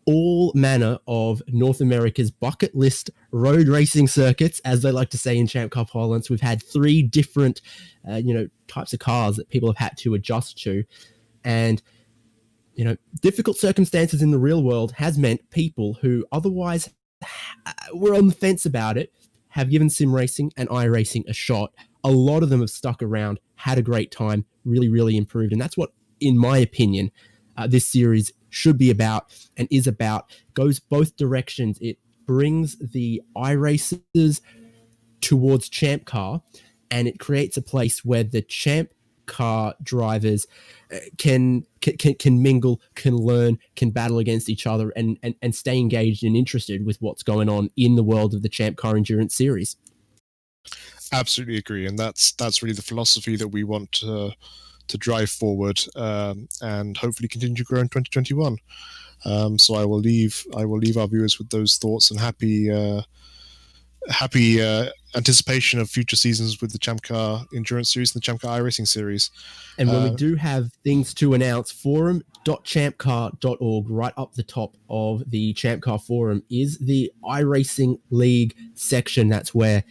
[SPEAKER 2] all manner of North America's bucket list road racing circuits, as they like to say in ChampCar parlance. We've had 3 different, types of cars that people have had to adjust to. And, difficult circumstances in the real world has meant people who otherwise were on the fence about it have given sim racing and iRacing a shot. A lot of them have stuck around, had a great time, really, really improved. And that's what, in my opinion, this series should be about and is about. Goes both directions. It brings the iRacers towards ChampCar, and it creates a place where the ChampCar drivers can mingle, can learn, can battle against each other, and stay engaged and interested with what's going on in the world of the ChampCar Endurance Series.
[SPEAKER 3] Absolutely agree, and that's really the philosophy that we want to drive forward, and hopefully continue to grow in 2021. So I will leave our viewers with those thoughts, and happy anticipation of future seasons with the ChampCar Endurance Series and the ChampCar iRacing Series.
[SPEAKER 2] And when we do have things to announce, forum.champcar.org, right up the top of the ChampCar forum, is the iRacing League section. That's where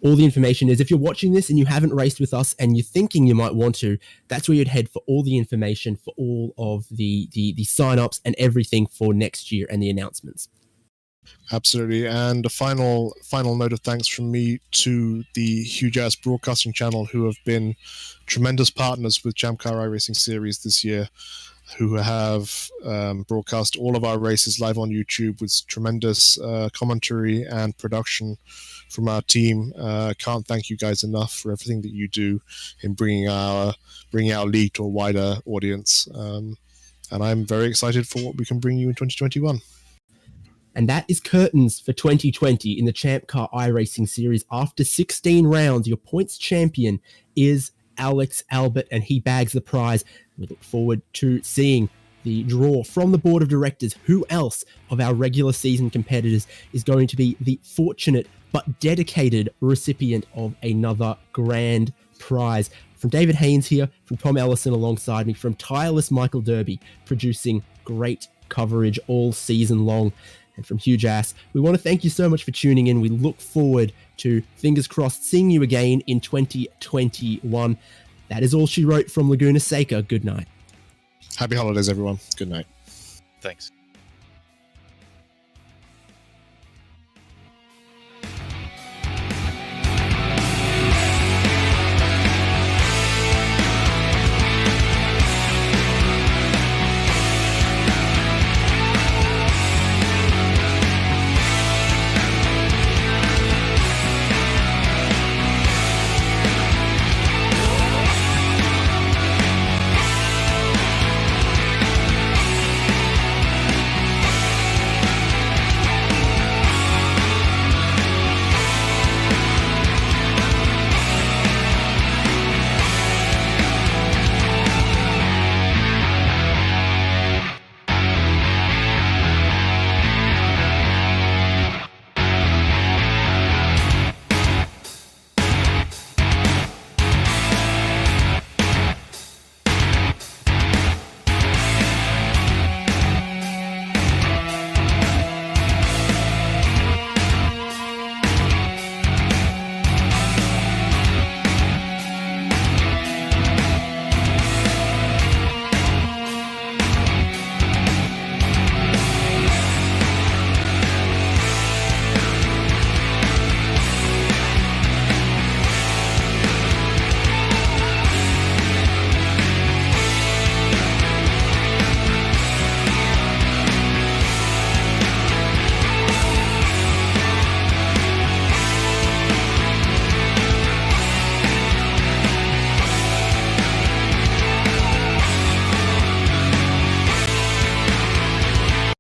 [SPEAKER 2] all the information is. If you're watching this and you haven't raced with us and you're thinking you might want to, that's where you'd head for all the information, for all of the sign-ups and everything for next year and the announcements.
[SPEAKER 3] Absolutely. And a final note of thanks from me to the Huge Ass Broadcasting Channel, who have been tremendous partners with ChampCar iRacing Series this year, who have broadcast all of our races live on YouTube with tremendous commentary and production from our team. Can't thank you guys enough for everything that you do in bringing our league to a wider audience. And I'm very excited for what we can bring you in 2021.
[SPEAKER 2] And that is curtains for 2020 in the ChampCar iRacing Series. After 16 rounds, your points champion is Alex Albert, and he bags the prize. We look forward to seeing the draw from the board of directors. Who else of our regular season competitors is going to be the fortunate but dedicated recipient of another grand prize? From David Haynes here, from Tom Ellison alongside me, from tireless Michael Derby, producing great coverage all season long, and from Huge Ass, we want to thank you so much for tuning in. We look forward to, fingers crossed, seeing you again in 2021. That is all she wrote from Laguna, Seca. Good night.
[SPEAKER 3] Happy holidays, everyone. Good night.
[SPEAKER 6] Thanks.